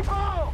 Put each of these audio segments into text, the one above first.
people!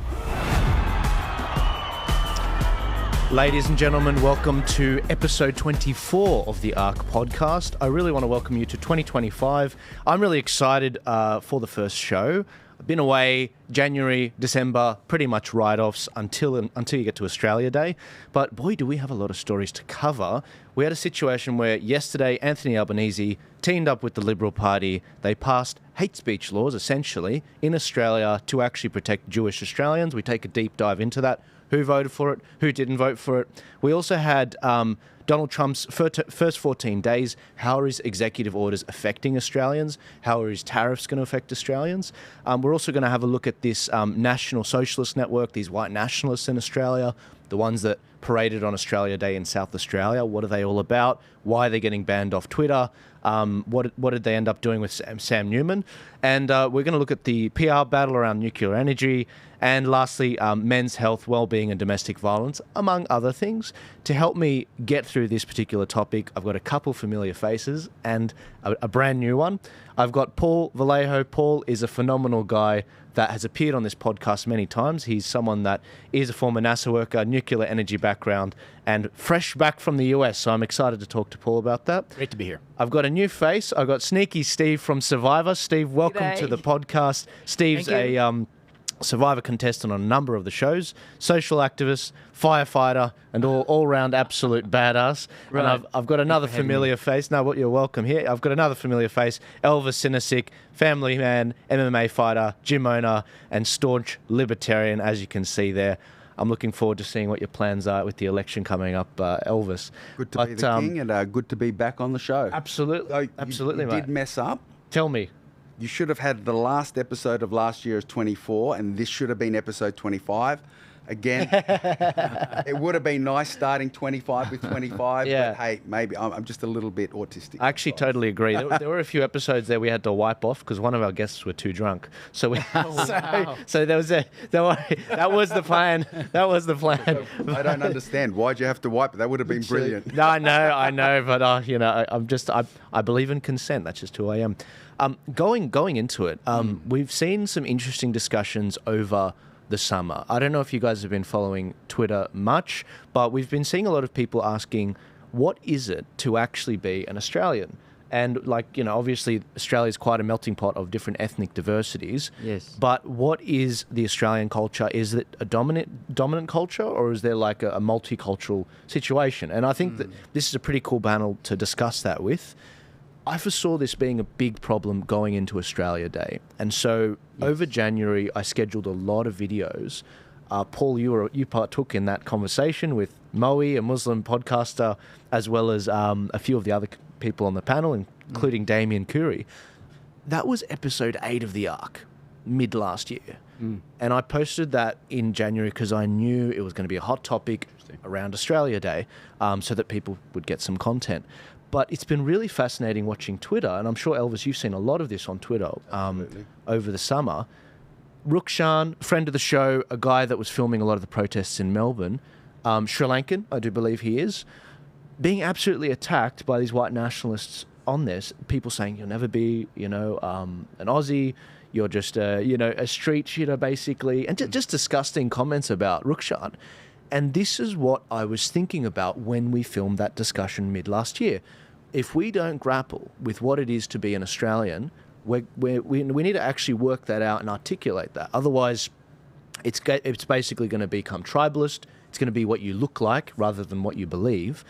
Ladies and gentlemen, welcome to episode 24 of the Ark Podcast. I really want to welcome you to 2025. I'm really excited for the first show. I've been away January, December, pretty much write-offs until you get to Australia Day. But boy, do we have a lot of stories to cover. We had a situation where yesterday Anthony Albanese teamed up with the Liberal Party. They passed hate speech laws, essentially, in Australia to actually protect Jewish Australians. We take a deep dive into that. Who voted for it? Who didn't vote for it? We also had Donald Trump's first 14 days. How are his executive orders affecting Australians? How are his tariffs going to affect Australians? We're also going to have a look at this National Socialist Network, these white nationalists in Australia, the ones that paraded on Australia Day in South Australia. What are they all about? Why are they getting banned off Twitter? What did they end up doing with Sam Newman? And we're going to look at the PR battle around nuclear energy. And lastly, men's health, well-being and domestic violence, among other things. To help me get through this particular topic, I've got a couple familiar faces and a brand new one. I've got Paul Vallejo. Paul is a phenomenal guy that has appeared on this podcast many times. He's someone that is a former NASA worker, nuclear energy background, and fresh back from the US. So I'm excited to talk to Paul about that. Great to be here. I've got a new face. I've got Sneaky Steve from Survivor. Steve, welcome G'day. to the podcast. Steve's a Survivor contestant on a number of the shows, social activist, firefighter, and all-round absolute badass. Right. And I've got another familiar face. No, you're welcome here. I've got another familiar face, Elvis Sinisic, family man, MMA fighter, gym owner, and staunch libertarian, as you can see there. I'm looking forward to seeing what your plans are with the election coming up, Elvis. Good to be the king and good to be back on the show. Absolutely. Absolutely, you mate. did mess up. Tell me. You should have had the last episode of last year as 24, and this should have been episode 25. Again, it would have been nice starting 25 with 25, Yeah. but hey, maybe I'm just a little bit autistic. I actually totally agree. There were a few episodes there we had to wipe off because one of our guests were too drunk. So so there was that was the plan. That was the plan. I don't understand. Why'd you have to wipe it? That would have been brilliant. No, I know, but I believe in consent. That's just who I am. Going into it, we've seen some interesting discussions over the summer. I don't know if you guys have been following Twitter much, but we've been seeing a lot of people asking, what is it to actually be an Australian? And obviously Australia is quite a melting pot of different ethnic diversities. Yes. But what is the Australian culture? Is it a dominant culture, or is there like a multicultural situation? And I think that this is a pretty cool panel to discuss that with. I foresaw this being a big problem going into Australia Day. And so over January, I scheduled a lot of videos. Paul, you partook in that conversation with Moe, a Muslim podcaster, as well as a few of the other people on the panel, including Damien Curry. That was episode 8 of the Ark, mid last year. And I posted that in January because I knew it was going to be a hot topic around Australia Day, so that people would get some content. But it's been really fascinating watching Twitter, and I'm sure, Elvis, you've seen a lot of this on Twitter over the summer. Rukshan, friend of the show, a guy that was filming a lot of the protests in Melbourne, Sri Lankan, I do believe he is, being absolutely attacked by these white nationalists on this. People saying, you'll never be, an Aussie, you're just, a street shitter, basically, and just disgusting comments about Rukshan. And this is what I was thinking about when we filmed that discussion mid last year. If we don't grapple with what it is to be an Australian, we need to actually work that out and articulate that. Otherwise, it's basically going to become tribalist. It's going to be what you look like rather than what you believe.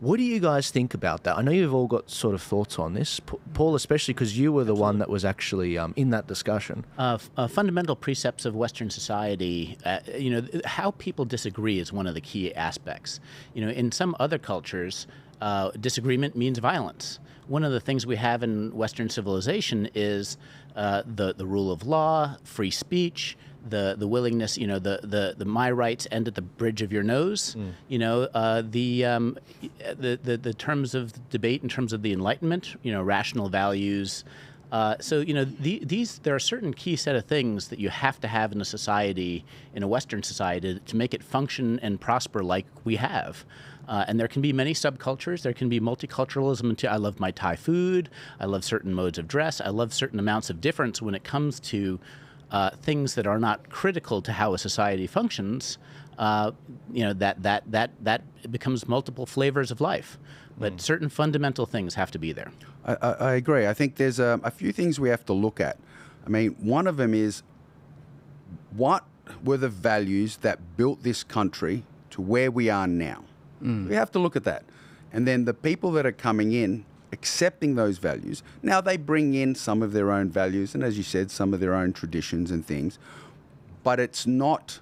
What do you guys think about that? I know you've all got sort of thoughts on this. Paul, especially because you were the one that was actually in that discussion. Fundamental precepts of Western society, how people disagree is one of the key aspects. In some other cultures, disagreement means violence. One of the things we have in Western civilization is the rule of law, free speech, the willingness, the my rights end at the bridge of your nose, the terms of debate in terms of the Enlightenment, rational values. There are certain key set of things that you have to have in a society, in a Western society, to make it function and prosper like we have. And there can be many subcultures. There can be multiculturalism. I love my Thai food. I love certain modes of dress. I love certain amounts of difference when it comes to things that are not critical to how a society functions, that becomes multiple flavors of life. But certain fundamental things have to be there. I agree. I think there's a few things we have to look at. I mean, one of them is, what were the values that built this country to where we are now? We have to look at that. And then the people that are coming in, accepting those values, now they bring in some of their own values and, as you said, some of their own traditions and things, but it's not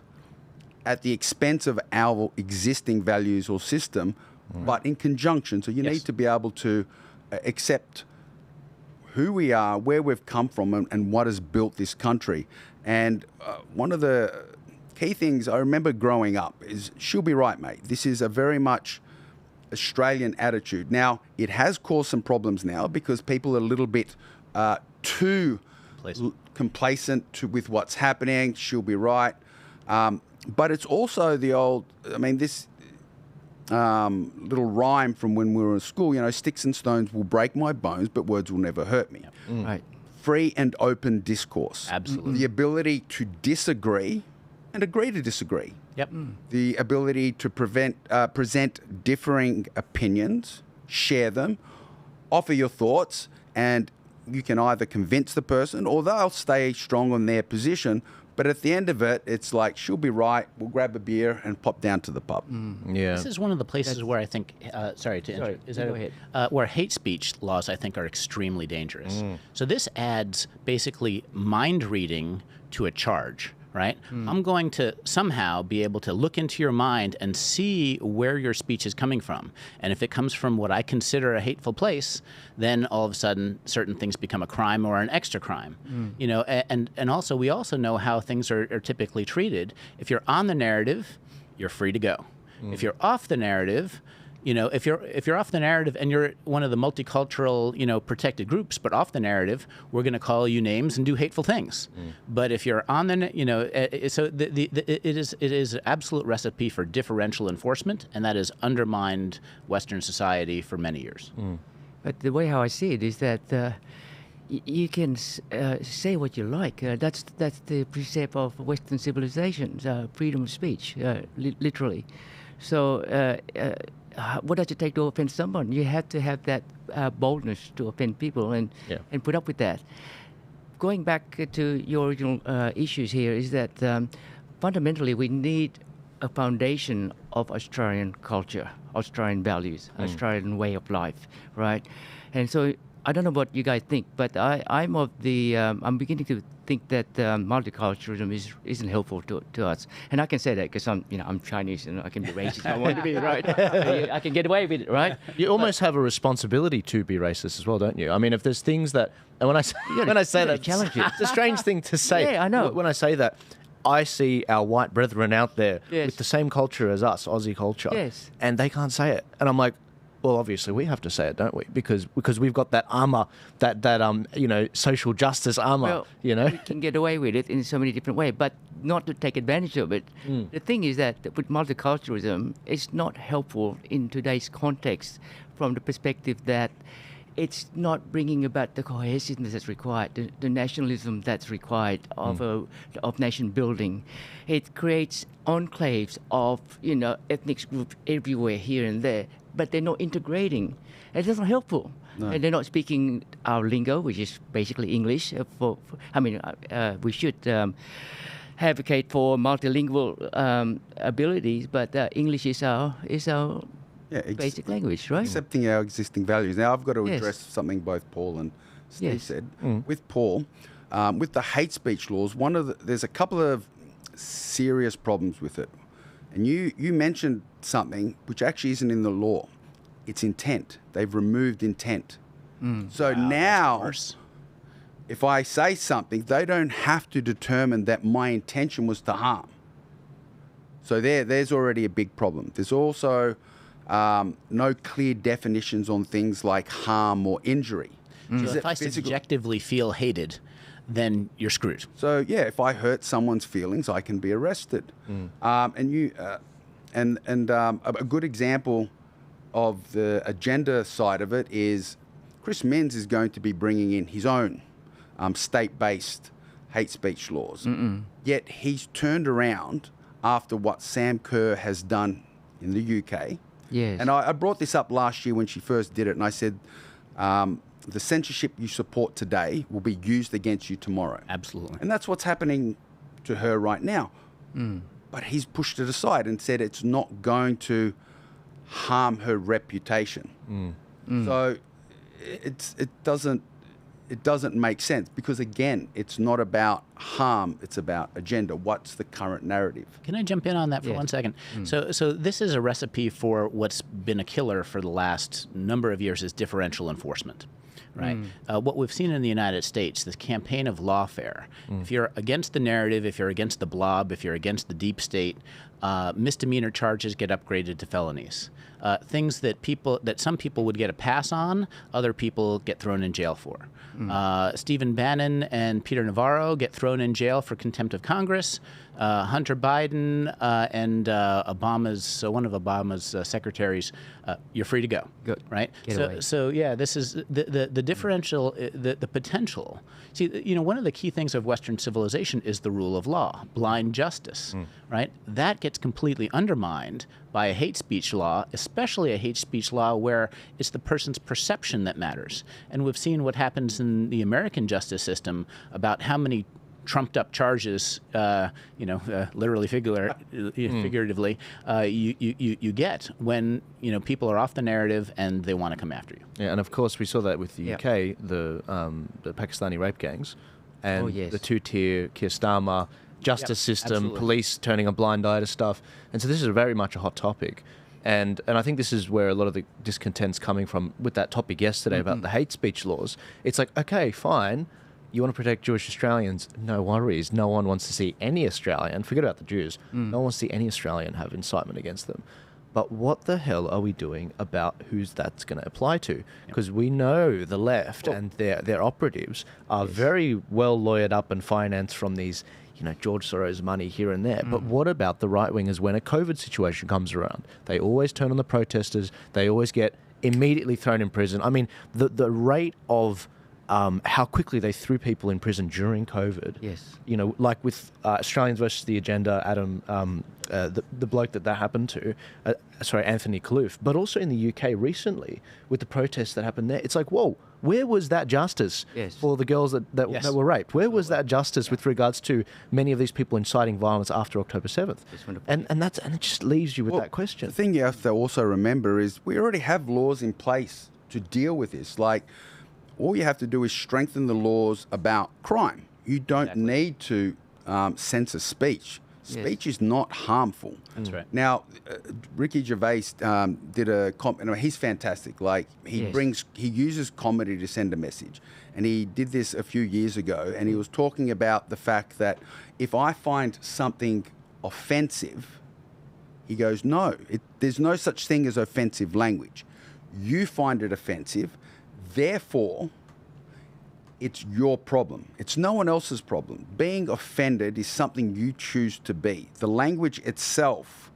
at the expense of our existing values or system, but in conjunction. So you need to be able to accept who we are, where we've come from, and what has built this country. And one of the key things I remember growing up is, she'll be right, mate. This is a very much Australian attitude. Now, it has caused some problems now because people are a little bit too complacent with what's happening. She'll be right. But it's also the old, I mean, this little rhyme from when we were in school, sticks and stones will break my bones, but words will never hurt me. Right. Free and open discourse. Absolutely. The ability to disagree and agree to disagree. Yep. The ability to present differing opinions, share them, offer your thoughts, and you can either convince the person or they'll stay strong on their position. But at the end of it, it's like, she'll be right, we'll grab a beer and pop down to the pub. Yeah. This is one of the places where I think, Go ahead. Where hate speech laws, I think, are extremely dangerous. So this adds basically mind reading to a charge, right? I'm going to somehow be able to look into your mind and see where your speech is coming from. And if it comes from what I consider a hateful place, then all of a sudden certain things become a crime or an extra crime. And also we also know how things are typically treated. If you're on the narrative, you're free to go. If you're off the narrative, if you're off the narrative and you're one of the multicultural, protected groups, but off the narrative, we're going to call you names and do hateful things. But if you're on the, so it is an absolute recipe for differential enforcement, and that has undermined Western society for many years. But the way how I see it is that you can say what you like. That's the precept of Western civilizations, freedom of speech, literally. So. What does it take to offend someone? You have to have that boldness to offend people and put up with that. Going back to your original issues here is that fundamentally we need a foundation of Australian culture, Australian values, Australian way of life, right? And so I don't know what you guys think, but I'm beginning to think that multiculturalism isn't helpful to us. And I can say that because I'm Chinese and I can be racist if I want to be, right? I can get away with it, right? You almost have a responsibility to be racist as well, don't you? I mean, if there's things that, and when I say that, challenge it. It's a strange thing to say. Yeah, I know. When I say that, I see our white brethren out there Yes. with the same culture as us, Aussie culture, Yes. and they can't say it. And I'm like, well, obviously we have to say it, don't we? Because we've got that armor, that social justice armor. We can get away with it in so many different ways, but not to take advantage of it. The thing is that with multiculturalism, it's not helpful in today's context from the perspective that it's not bringing about the cohesiveness that's required, the nationalism that's required of nation building. It creates enclaves of ethnic groups everywhere here and there, but they're not integrating. It's not helpful. No. And they're not speaking our lingo, which is basically English. We should advocate for multilingual abilities, but English is our basic language, right? Accepting our existing values. Now, I've got to address something both Paul and Steve said. With Paul, with the hate speech laws, there's a couple of serious problems with it. And you mentioned something which actually isn't in the law. It's intent. They've removed intent. So now, if I say something, they don't have to determine that my intention was to harm. So there's already a big problem. There's also no clear definitions on things like harm or injury. So if I subjectively feel hated, then you're screwed. So if I hurt someone's feelings, I can be arrested. A good example of the agenda side of it is Chris Minns is going to be bringing in his own state-based hate speech laws. Yet he's turned around after what Sam Kerr has done in the UK. Yes. And I brought this up last year when she first did it, and I said, the censorship you support today will be used against you tomorrow. Absolutely. And that's what's happening to her right now. But he's pushed it aside and said it's not going to harm her reputation. So it doesn't make sense, because again, it's not about harm, it's about agenda. What's the current narrative? Can I jump in on that for 1 second? So this is a recipe for what's been a killer for the last number of years, is differential enforcement. Right. What we've seen in the United States, this campaign of lawfare. If you're against the narrative, if you're against the blob, if you're against the deep state, misdemeanor charges get upgraded to felonies. Things that some people would get a pass on, other people get thrown in jail for. Stephen Bannon and Peter Navarro get thrown in jail for contempt of Congress. Hunter Biden and one of Obama's secretaries, you're free to go. Good. Right. Get away. So yeah, this is the differential, the potential. See, one of the key things of Western civilization is the rule of law, blind justice. Right. That gets completely undermined by a hate speech law, especially a hate speech law where it's the person's perception that matters. And we've seen what happens in the American justice system about how many trumped up charges, literally, figuratively, you get when people are off the narrative and they want to come after you. Yeah, and of course we saw that with the UK, the Pakistani rape gangs, and the two-tier Keir Starmer justice system, absolutely. Police turning a blind eye to stuff, and so this is very much a hot topic. And I think this is where a lot of the discontent's coming from with that topic yesterday about the hate speech laws. It's like, okay, fine. You want to protect Jewish Australians? No worries. No one wants to see any Australian, forget about the Jews, no one wants to see any Australian have incitement against them. But what the hell are we doing about who's that's going to apply to? Because we know the left and their operatives are very well lawyered up and financed from these, George Soros money here and there. But what about the right-wingers when a COVID situation comes around? They always turn on the protesters. They always get immediately thrown in prison. I mean, the rate of how quickly they threw people in prison during COVID. Yes. Like with Australians versus the Agenda, Adam, the bloke that happened to, Anthony Kaloof, but also in the UK recently with the protests that happened there. It's like, whoa, where was that justice for the girls that were raped? Where was that justice with regards to many of these people inciting violence after October 7th? And it just leaves you with that question. The thing you have to also remember is we already have laws in place to deal with this. Like, all you have to do is strengthen the laws about crime. You don't need to censor speech. Speech is not harmful. That's right. Now, Ricky Gervais did a comment. He's fantastic. Like, he uses comedy to send a message. And he did this a few years ago, and he was talking about the fact that if I find something offensive, he goes, no, there's no such thing as offensive language. You find it offensive. Therefore, it's your problem. It's no one else's problem. Being offended is something you choose to be. The language itself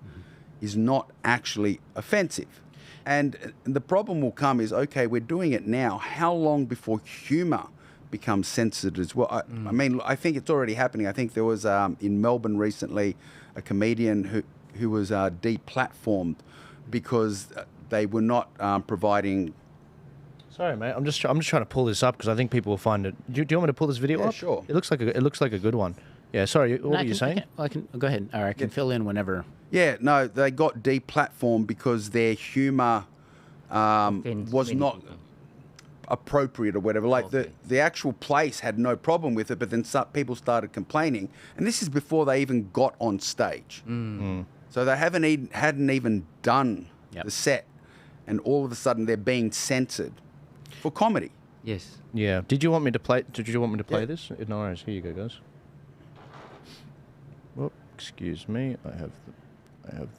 is not actually offensive. And the problem will come is, okay, we're doing it now. How long before humour becomes censored as well? I mean, I think it's already happening. I think there was, in Melbourne recently, a comedian who was deplatformed because they were not providing... Sorry, mate. I'm just trying to pull this up because I think people will find it. Do you want me to pull this video up? Sure. It looks like a good one. Yeah. Sorry. What were you saying? I can go ahead. Or I can fill in whenever. Yeah. No, they got deplatformed because their humour was not appropriate or whatever. Like the actual place had no problem with it, but then people started complaining, and this is before they even got on stage. So they hadn't even done the set, and all of a sudden they're being censored. For comedy. Yes. Yeah. Did you want me to play this? No worries. Here you go, guys. Well, excuse me. I have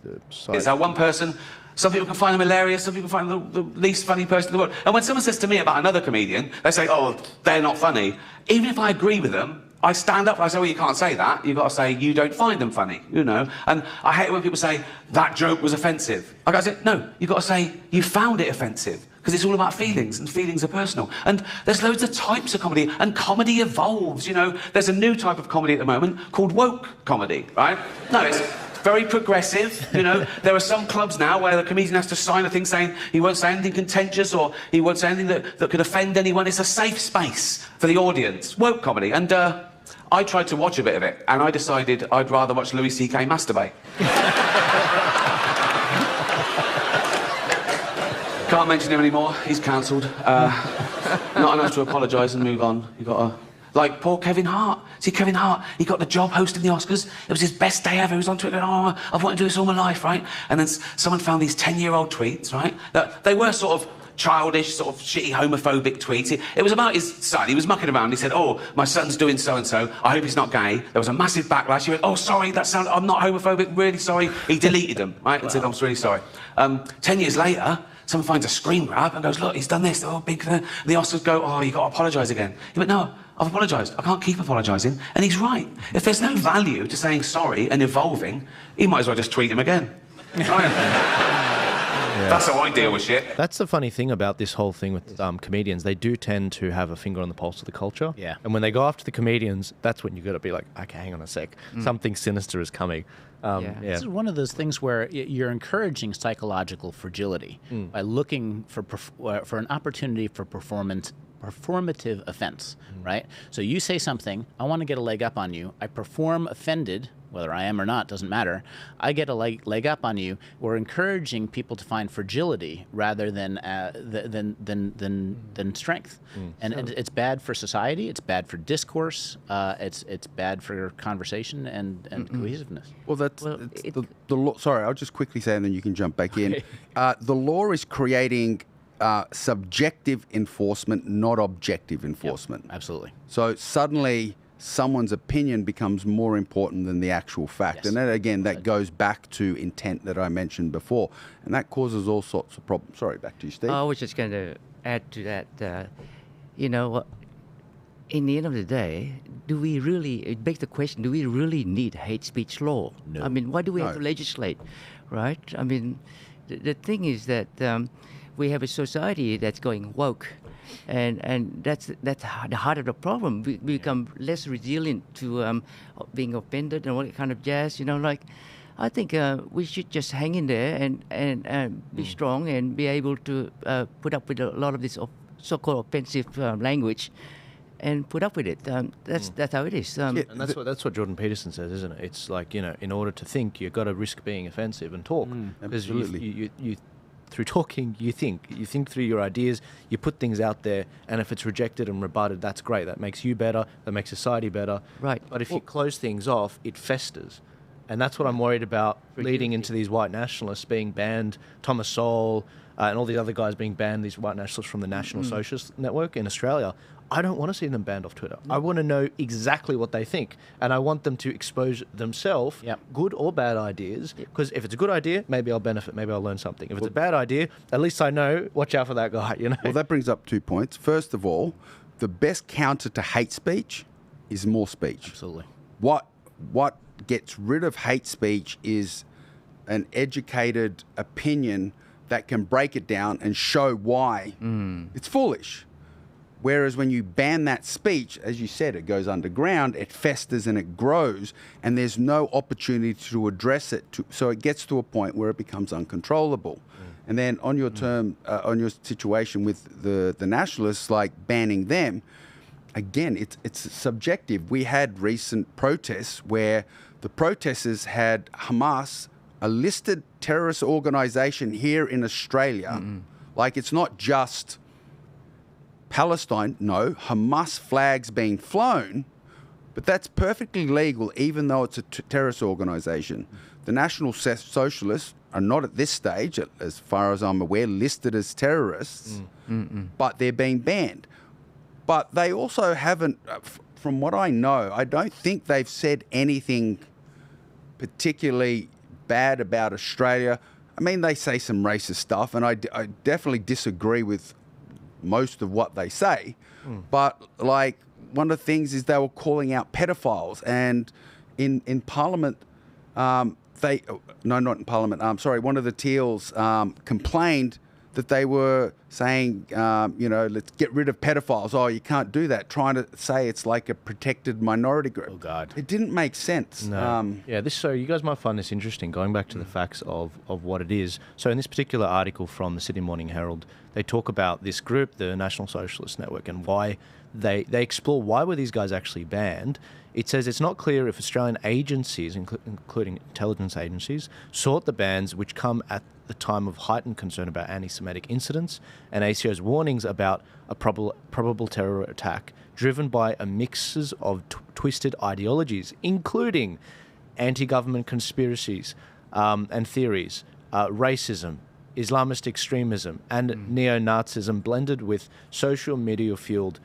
the site. Is that one person? Some people can find them hilarious. Some people find them the least funny person in the world. And when someone says to me about another comedian, they say, "Oh, they're not funny." Even if I agree with them, I stand up and I say, "Well, you can't say that. You've got to say you don't find them funny." And I hate it when people say that joke was offensive. I say, "No, you've got to say you found it offensive." Because it's all about feelings, and feelings are personal. And there's loads of types of comedy, and comedy evolves, you know. There's a new type of comedy at the moment called woke comedy, right? No, it's very progressive, you know. There are some clubs now where the comedian has to sign a thing saying he won't say anything contentious or he won't say anything that could offend anyone. It's a safe space for the audience. Woke comedy. And I tried to watch a bit of it, and I decided I'd rather watch Louis C.K. masturbate. Can't mention him anymore. He's cancelled. Not enough to apologise and move on. You got to... Like poor Kevin Hart. See, Kevin Hart, he got the job hosting the Oscars. It was his best day ever. He was on Twitter going, oh, I've wanted to do this all my life, right? And then someone found these 10-year-old tweets, right? That they were sort of childish, sort of shitty, homophobic tweets. It was about his son. He was mucking around. He said, oh, my son's doing so-and-so. I hope he's not gay. There was a massive backlash. He went, oh, sorry, I'm not homophobic. Really sorry. He deleted them, right? And said, I'm really sorry. 10 years later, someone finds a screen grab and goes, look, he's done this. Oh, big thing. And the Oscars go, oh, you got to apologise again. He went, no, I've apologised. I can't keep apologising. And he's right. If there's no value to saying sorry and evolving, he might as well just tweet him again. That's how I deal with shit. That's the funny thing about this whole thing with comedians. They do tend to have a finger on the pulse of the culture. Yeah. And when they go after the comedians, that's when you got to be like, okay, hang on a sec. Something sinister is coming. This is one of those things where you're encouraging psychological fragility by looking for an opportunity for performative offense, right? So you say something, I want to get a leg up on you. I perform offended, whether I am or not, doesn't matter. I get a leg up on you. We're encouraging people to find fragility rather than strength. And it's bad for society. It's bad for discourse. It's bad for conversation and cohesiveness. Well, the law. Sorry, I'll just quickly say, and then you can jump back in. The law is creating subjective enforcement, not objective enforcement. Yep, absolutely. So suddenly someone's opinion becomes more important than the actual fact. Yes. And then again, that goes back to intent that I mentioned before. And that causes all sorts of problems. Sorry, back to you, Steve. I was just going to add to that, you know, in the end of the day, it begs the question, do we really need hate speech law? No. I mean, why do we have to legislate, right? I mean, the thing is that we have a society that's going woke, and that's the heart of the problem. We become less resilient to being offended and all that kind of jazz. You know, like I think we should just hang in there and be strong and be able to put up with a lot of this so-called offensive language. And put up with it. That's how it is. And that's what Jordan Peterson says, isn't it? It's like, you know, in order to think, you've got to risk being offensive and talk. Because you through talking, you think through your ideas, you put things out there, and if it's rejected and rebutted, that's great. That makes you better. That makes society better. Right. But if you close things off, it festers. And that's what I'm worried about leading into these white nationalists being banned, Thomas Sowell, and all these other guys being banned, these white nationalists from the National Socialist Network in Australia. I don't want to see them banned off Twitter. I want to know exactly what they think, and I want them to expose themselves, good or bad ideas, because if it's a good idea, maybe I'll benefit, maybe I'll learn something. If it's a bad idea, at least I know, watch out for that guy, you know? Well, that brings up 2 points. First of all, the best counter to hate speech is more speech. Absolutely. What gets rid of hate speech is an educated opinion that can break it down and show why it's foolish. Whereas when you ban that speech, as you said, it goes underground, it festers and it grows, and there's no opportunity to address it. So it gets to a point where it becomes uncontrollable. And then on your on your situation with the nationalists, like banning them, again, it's subjective. We had recent protests where the protesters had Hamas, a listed terrorist organization here in Australia. Like, it's not just Palestine, no, Hamas flags being flown, but that's perfectly legal even though it's a terrorist organisation. The National Socialists are not at this stage, as far as I'm aware, listed as terrorists, but they're being banned. But they also haven't, from what I know, I don't think they've said anything particularly bad about Australia. I mean, they say some racist stuff, and I definitely disagree with most of what they say, but like one of the things is they were calling out pedophiles, and in Parliament, one of the Teals complained that they were saying, let's get rid of pedophiles. Oh, you can't do that. Trying to say it's like a protected minority group. Oh, God. It didn't make sense. No. So you guys might find this interesting, going back to the facts of what it is. So in this particular article from the Sydney Morning Herald, they talk about this group, the National Socialist Network, and why they explore why were these guys actually banned. It says it's not clear if Australian agencies, including intelligence agencies, sought the bans which come at the time of heightened concern about anti-Semitic incidents and ACO's warnings about a probable terror attack driven by a mixes of twisted ideologies, including anti-government conspiracies and theories, racism, Islamist extremism, and neo-Nazism blended with social media-fueled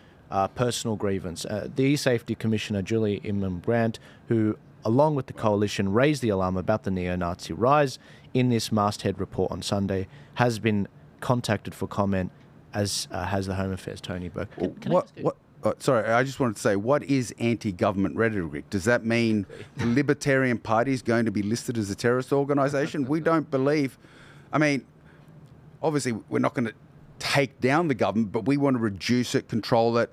personal grievance. The E-Safety Commissioner, Julie Imam-Grant, who, along with the coalition, raised the alarm about the neo-Nazi rise in this masthead report on Sunday, has been contacted for comment, as has the Home Affairs Tony Burke. Sorry, I just wanted to say, what is anti-government rhetoric? Does that mean the Libertarian Party is going to be listed as a terrorist organisation? We don't believe... I mean, obviously, we're not going to take down the government, but we want to reduce it, control it,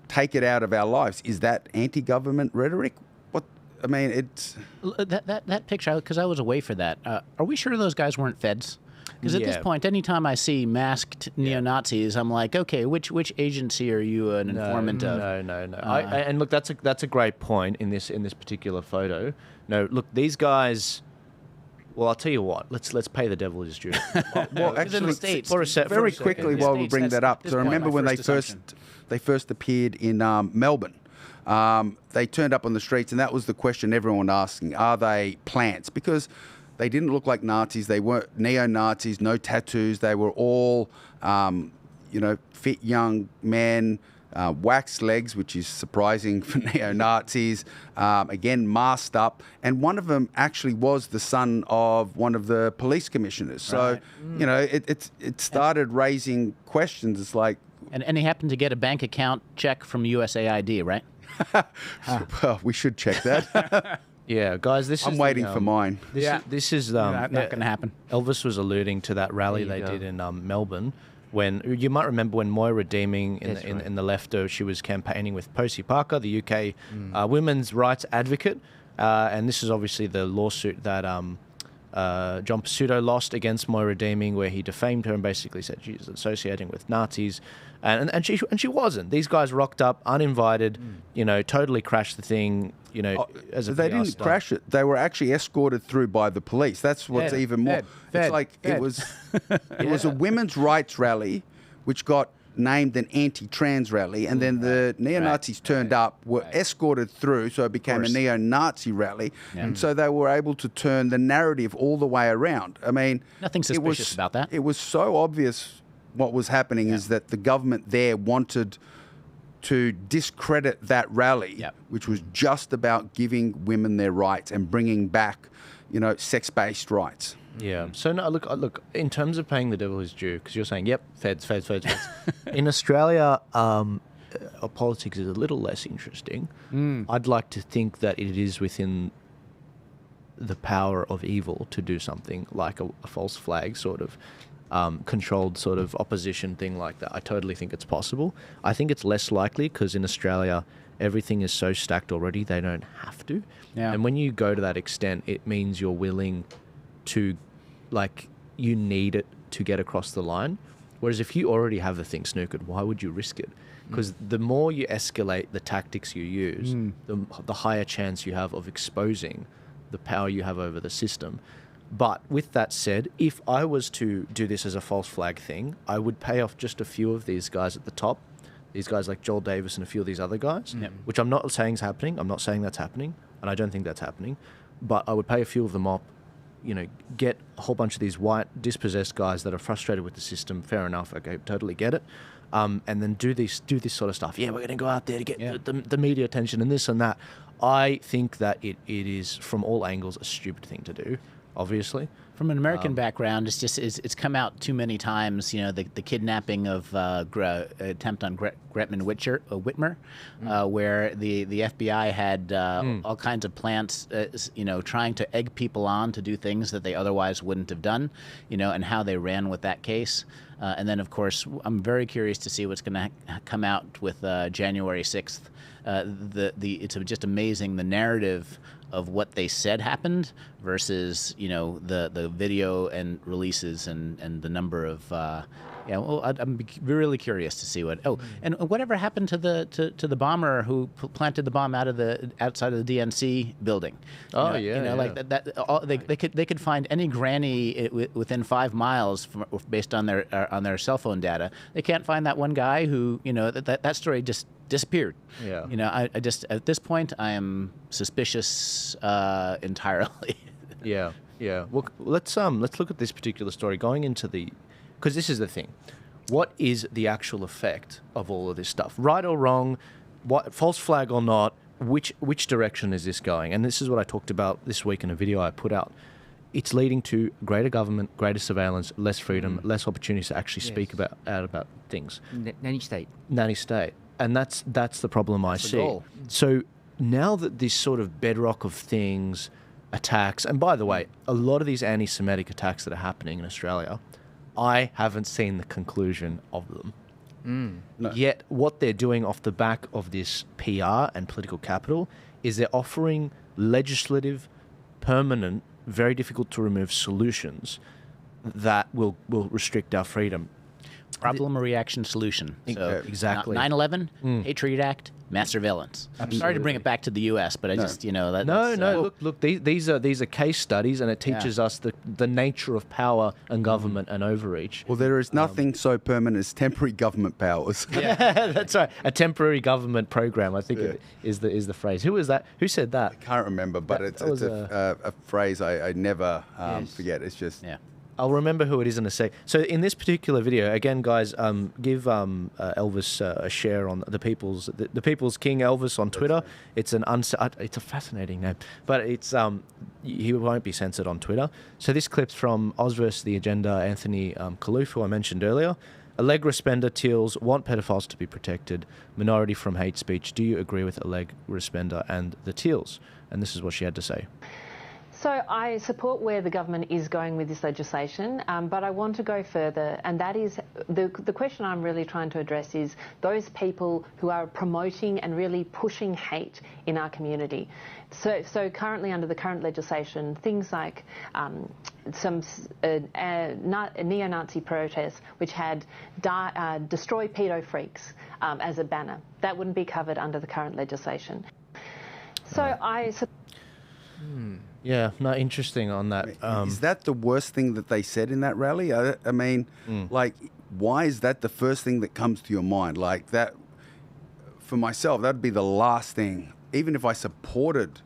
take it out of our lives. Is that anti-government rhetoric? What I mean, it's that picture, because I was away for that. Are we sure those guys weren't feds? Because at this point, anytime I see masked neo-Nazis, I'm like, okay, which agency are you an informant of? No. And look, that's a great point in this particular photo. No, look, these guys. Well, I'll tell you what. Let's pay the devil his due. Well, actually, in the States, very quickly while we bring that up. So remember when they first appeared in Melbourne. They turned up on the streets, and that was the question everyone asking: are they plants? Because they didn't look like Nazis. They weren't neo-Nazis. No tattoos. They were all, fit young men. Waxed legs, which is surprising for neo-Nazis, again, masked up. And one of them actually was the son of one of the police commissioners. So, it started raising questions. It's like... And he happened to get a bank account check from USAID, right? Well, we should check that. Yeah, guys, I'm waiting for mine. This is... not going to happen. Elvis was alluding to that rally they did in Melbourne. When you might remember when Moira Deeming in the left, she was campaigning with Posey Parker, the UK women's rights advocate, and this is obviously the lawsuit that John Pizzuto lost against Moira Deeming, where he defamed her and basically said she's associating with Nazis, and she wasn't. These guys rocked up uninvited, totally crashed the thing. As a they PR didn't stunt. crash it. They were actually escorted through by the police. That's what's even more. It's like it was a women's rights rally, which got named an anti-trans rally, and then the neo-Nazis turned up, were escorted through, so it became a neo-Nazi rally, and so they were able to turn the narrative all the way around. I mean, nothing suspicious about that. It was so obvious what was happening is that the government there wanted to discredit that rally, which was just about giving women their rights and bringing back, sex-based rights. Yeah. So no, look. In terms of paying the devil his due, because you're saying, feds. In Australia, politics is a little less interesting. I'd like to think that it is within the power of evil to do something like a false flag sort of controlled sort of opposition thing like that. I totally think it's possible. I think it's less likely because in Australia, everything is so stacked already, they don't have to. Yeah. And when you go to that extent, it means you're willing to, you need it to get across the line. Whereas if you already have the thing snookered, why would you risk it? Because the more you escalate the tactics you use, the higher chance you have of exposing the power you have over the system. But with that said, if I was to do this as a false flag thing, I would pay off just a few of these guys at the top, these guys like Joel Davis and a few of these other guys, which I'm not saying is happening. I'm not saying that's happening, and I don't think that's happening. But I would pay a few of them off, get a whole bunch of these white, dispossessed guys that are frustrated with the system. Fair enough. Okay, totally get it. And then do this sort of stuff. Yeah, we're going to go out there to get the media attention and this and that. I think that it is, from all angles, a stupid thing to do. obviously. From an American background, it's come out too many times. The kidnapping of attempt on Gretman Whitmer, where the FBI had all kinds of plants, trying to egg people on to do things that they otherwise wouldn't have done, and how they ran with that case. And then, of course, I'm very curious to see what's going to come out with January 6th. It's just amazing, the narrative of what they said happened versus the video and releases and the number of I'm really curious to see what. And whatever happened to the bomber who planted the bomb outside of the DNC building? Like that. They could find any granny within 5 miles based on their cell phone data. They can't find that one guy who that story just disappeared. I just at this point I am suspicious entirely. Yeah. Well, let's look at this particular story going into because this is the thing. What is the actual effect of all of this stuff? Right or wrong, false flag or not, which direction is this going? And this is what I talked about this week in a video I put out. It's leading to greater government, greater surveillance, less freedom, less opportunities to actually speak out about things. Nanny state. And that's the problem I see. Goal. So now that this sort of bedrock of things, attacks, and by the way, a lot of these anti-Semitic attacks that are happening in Australia, I haven't seen the conclusion of them. No. Yet what they're doing off the back of this PR and political capital is they're offering legislative, permanent, very difficult to remove solutions that will restrict our freedom. Problem, reaction, solution. So, exactly. 9/11, Patriot Act, mass surveillance. I'm sorry to bring it back to the U.S., but I just, Look. These are case studies, and it teaches us the nature of power and government and overreach. Well, there is nothing so permanent as temporary government powers. Yeah, that's right. A temporary government program, I think is the phrase. Who was that? Who said that? I can't remember, but it's a phrase I never forget. It's just... Yeah. I'll remember who it is in a sec. So in this particular video, again, guys, give Elvis a share on the People's King Elvis on Twitter. It's it's a fascinating name, but it's he won't be censored on Twitter. So this clip's from Oz vs. The Agenda, Anthony Kaloof, who I mentioned earlier. Allegra Spender Teals want pedophiles to be protected. Minority from hate speech. Do you agree with Allegra Spender and the Teals? And this is what she had to say. So I support where the government is going with this legislation, but I want to go further, and that is the question I'm really trying to address is those people who are promoting and really pushing hate in our community. So currently under the current legislation, things like some neo-Nazi protests which had destroy pedo freaks as a banner, that wouldn't be covered under the current legislation. So Yeah, no, interesting on that. Is that the worst thing that they said in that rally? I mean, like, why is that the first thing that comes to your mind? Like that, for myself, that'd be the last thing. Even if I supported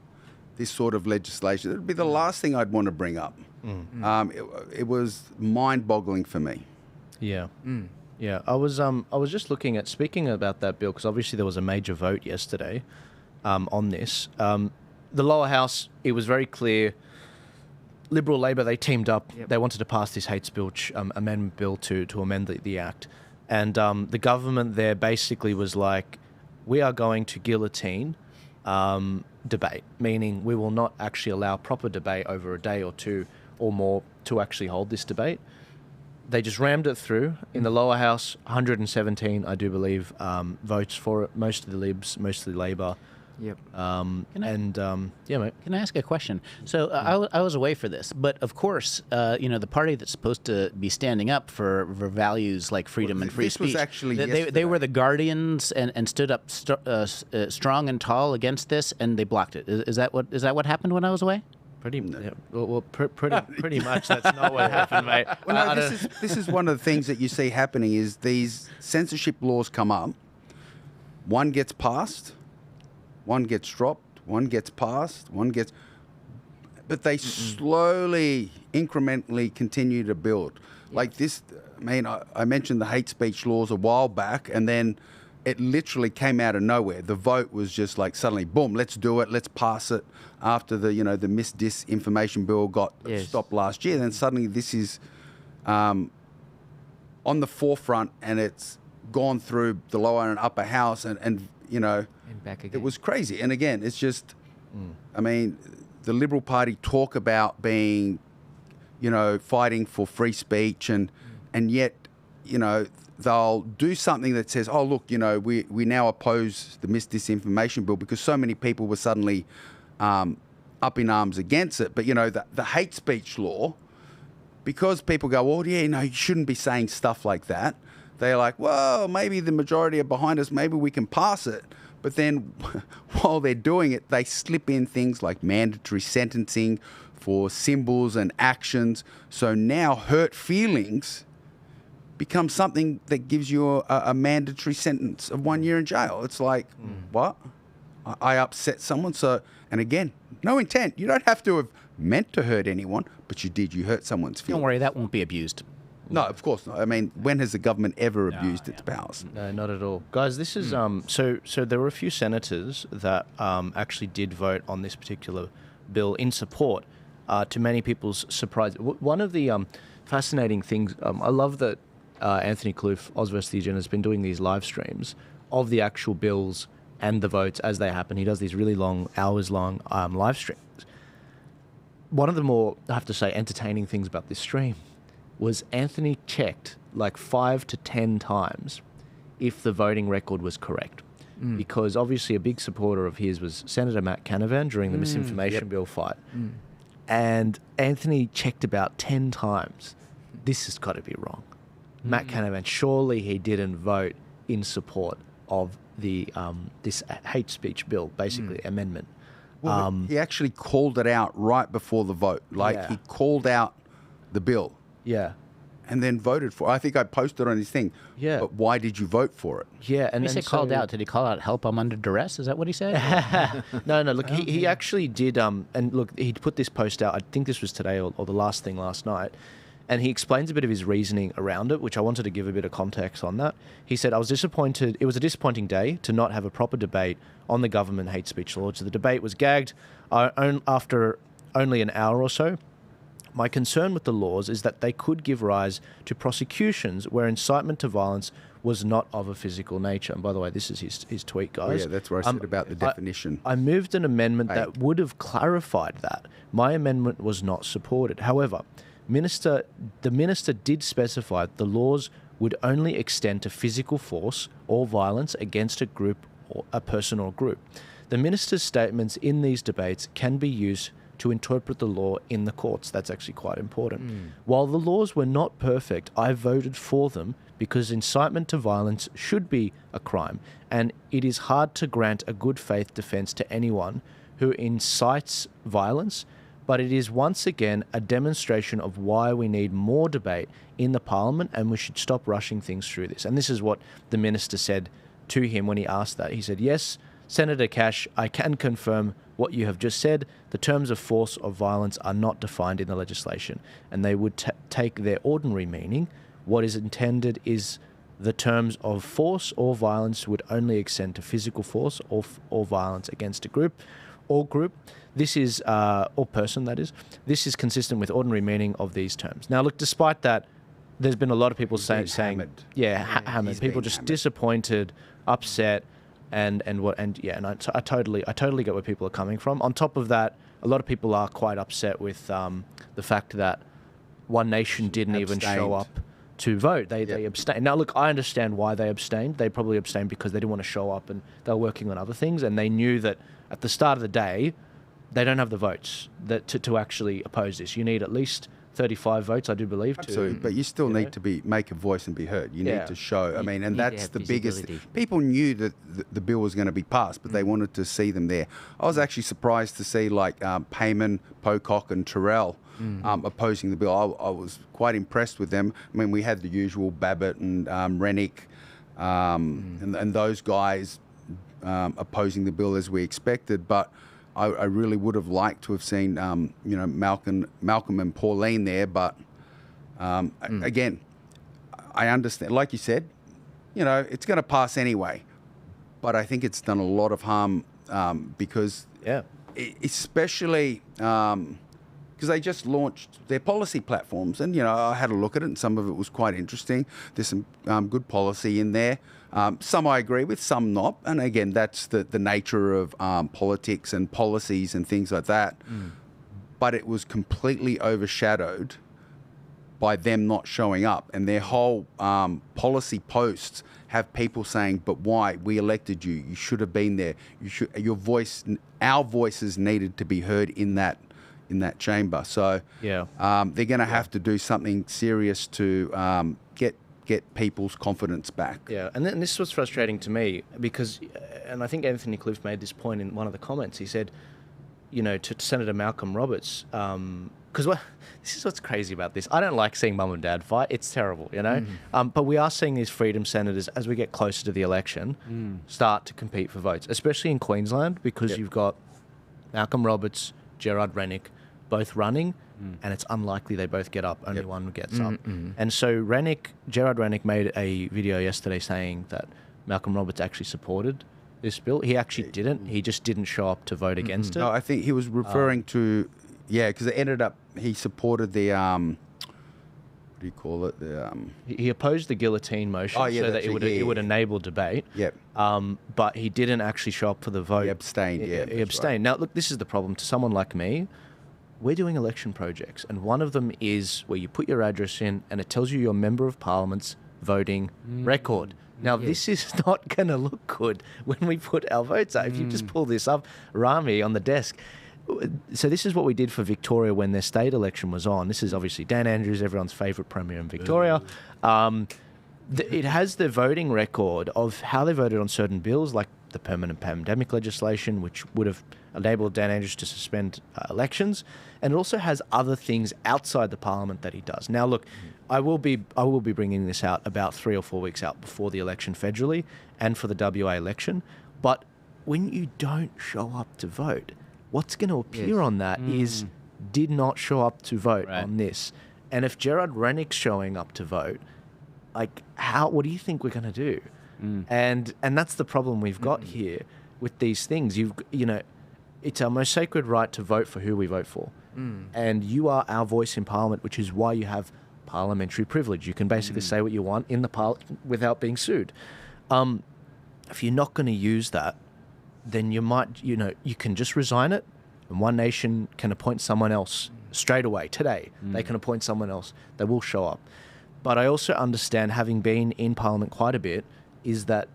this sort of legislation, it'd be the last thing I'd want to bring up. It was mind-boggling for me. Yeah. Yeah, I was just looking at, speaking about that bill, because obviously there was a major vote yesterday on this. The lower house, it was very clear. Liberal Labor, they teamed up. Yep. They wanted to pass this hate speech amendment bill to amend the act. And the government there basically was like, we are going to guillotine debate, meaning we will not actually allow proper debate over a day or two or more to actually hold this debate. They just rammed it through. In the lower house, 117, I do believe, votes for it. Most of the Libs, mostly Labor. Yep. Yeah, mate. Can I ask a question? So I was away for this, but of course, the party that's supposed to be standing up for values like freedom and free speech, was actually they were the guardians and stood up strong and tall against this, and they blocked it. Is that what happened when I was away? Pretty much. That's not what happened, mate. Well, no, this is one of the things that you see happening is these censorship laws come up. One gets passed. One gets dropped, one gets passed, but they slowly, incrementally continue to build. Like this, I mean, I mentioned the hate speech laws a while back, and then it literally came out of nowhere. The vote was just like suddenly, boom, let's do it, let's pass it. After the the disinformation bill got stopped last year, then suddenly this is on the forefront, and it's gone through the lower and upper house, and and back again. It was crazy. And again, it's just, I mean, the Liberal Party talk about being, fighting for free speech, and yet, they'll do something that says, oh, look, we now oppose the disinformation bill because so many people were suddenly up in arms against it. But, the hate speech law, because people go, well, yeah, no, you shouldn't be saying stuff like that. They're like, well, maybe the majority are behind us. Maybe we can pass it. But then while they're doing it, they slip in things like mandatory sentencing for symbols and actions. So now hurt feelings become something that gives you a mandatory sentence of 1 year in jail. It's like, what? I upset someone. So, and again, no intent. You don't have to have meant to hurt anyone, but you did. You hurt someone's feelings. Don't worry, that won't be abused. No, of course not. I mean, when has the government ever abused its powers? No, not at all. Guys, this is so there were a few senators that actually did vote on this particular bill in support, to many people's surprise. One of the fascinating things, I love that Anthony Kloof, Oz vs. the Agenda, has been doing these live streams of the actual bills and the votes as they happen. He does these really long, hours-long live streams. One of the more, I have to say, entertaining things about this stream was Anthony checked like 5 to 10 times if the voting record was correct. Because obviously a big supporter of his was Senator Matt Canavan during the misinformation bill fight. And Anthony checked about 10 times. This has got to be wrong. Matt Canavan, surely he didn't vote in support of the this hate speech bill, basically amendment. Well, he actually called it out right before the vote. Like he called out the bill. Yeah. And then voted for it. I think I posted on his thing. Yeah. But why did you vote for it? Yeah. And he said called out. Did he call out help? I'm under duress? Is that what he said? No. Look, he actually did. And look, he put this post out. I think this was today or the last thing last night. And he explains a bit of his reasoning around it, which I wanted to give a bit of context on that. He said, I was disappointed. It was a disappointing day to not have a proper debate on the government hate speech law. So the debate was gagged after only an hour or so. My concern with the laws is that they could give rise to prosecutions where incitement to violence was not of a physical nature. And by the way, this is his tweet, guys. Oh, yeah, that's where I said about the definition. I moved an amendment that would have clarified that. My amendment was not supported. However, the minister did specify that the laws would only extend to physical force or violence against a group or a person or group. The minister's statements in these debates can be used to interpret the law in the courts. That's actually quite important. While the laws were not perfect, I voted for them because incitement to violence should be a crime, and it is hard to grant a good faith defense to anyone who incites violence, but it is once again a demonstration of why we need more debate in the parliament and we should stop rushing things through this. And this is what the minister said to him when he asked that. He said, yes, Senator Cash, I can confirm what you have just said. The terms of force or violence are not defined in the legislation, and they would take their ordinary meaning. What is intended is the terms of force or violence would only extend to physical force or violence against a group or group. This is, or person, that is. This is consistent with ordinary meaning of these terms. Now, look, despite that, there's been a lot of people saying, hammered. Hammered. People just hammered. Disappointed, upset, and I totally get where people are coming from. On top of that, a lot of people are quite upset with the fact that One Nation didn't even show up to vote. They abstained. Now, look, I understand why they abstained. They probably abstained because they didn't want to show up and they were working on other things, and they knew that at the start of the day, they don't have the votes to actually oppose this. You need at least 35 votes, I do believe. Absolutely, but you still need to make a voice and be heard. You need to show. I mean, and that's the biggest. People knew that the bill was going to be passed, but they wanted to see them there. I was actually surprised to see like Payman, Pocock, and Terrell opposing the bill. I was quite impressed with them. I mean, we had the usual Babbitt and Rennick and those guys opposing the bill as we expected, but I really would have liked to have seen, Malcolm and Pauline there. But again, I understand. Like you said, it's going to pass anyway. but I think it's done a lot of harm because, especially because they just launched their policy platforms, and I had a look at it, and some of it was quite interesting. There's some good policy in there. Some I agree with, some not. And again, that's the nature of politics and policies and things like that. But it was completely overshadowed by them not showing up, and their whole policy posts have people saying, "But why? We elected you. You should have been there. Our voices needed to be heard in that chamber." So they're going to have to do something serious to get people's confidence back. Yeah, and then this was frustrating to me because, and I think Anthony Cliff made this point in one of the comments. He said, to Senator Malcolm Roberts, because this is what's crazy about this. I don't like seeing mum and dad fight. It's terrible, But we are seeing these freedom senators, as we get closer to the election, start to compete for votes, especially in Queensland, because you've got Malcolm Roberts, Gerard Rennick, both running, and it's unlikely they both get up. Only one gets up. And so Gerard Rennick made a video yesterday saying that Malcolm Roberts actually supported this bill. He actually didn't. He just didn't show up to vote against it. No, I think he was referring to, because it ended up, he supported the, what do you call it? He opposed the guillotine motion so that it would enable debate. Yep. But he didn't actually show up for the vote. He abstained, He abstained. Right. Now, look, this is the problem. To someone like me, we're doing election projects, and one of them is where you put your address in and it tells you your Member of Parliament's voting record. Now, this is not going to look good when we put our votes out. If you just pull this up, Rami, on the desk. So this is what we did for Victoria when their state election was on. This is obviously Dan Andrews, everyone's favourite premier in Victoria. It has the voting record of how they voted on certain bills, like the permanent pandemic legislation, which would have enabled Dan Andrews to suspend elections. And it also has other things outside the parliament that he does. Now, look, I will be bringing this out about 3 or 4 weeks out before the election federally and for the WA election. But when you don't show up to vote, what's going to appear on that is did not show up to vote on this. And if Gerard Rennick's showing up to vote, like, what do you think we're going to do? And that's the problem we've got here with these things. It's our most sacred right to vote for who we vote for. And you are our voice in Parliament, which is why you have parliamentary privilege. You can basically say what you want in the Parliament without being sued. If you're not going to use that, then you might, you can just resign it, and One Nation can appoint someone else straight away. Today, they can appoint someone else. They will show up. But I also understand, having been in Parliament quite a bit, is that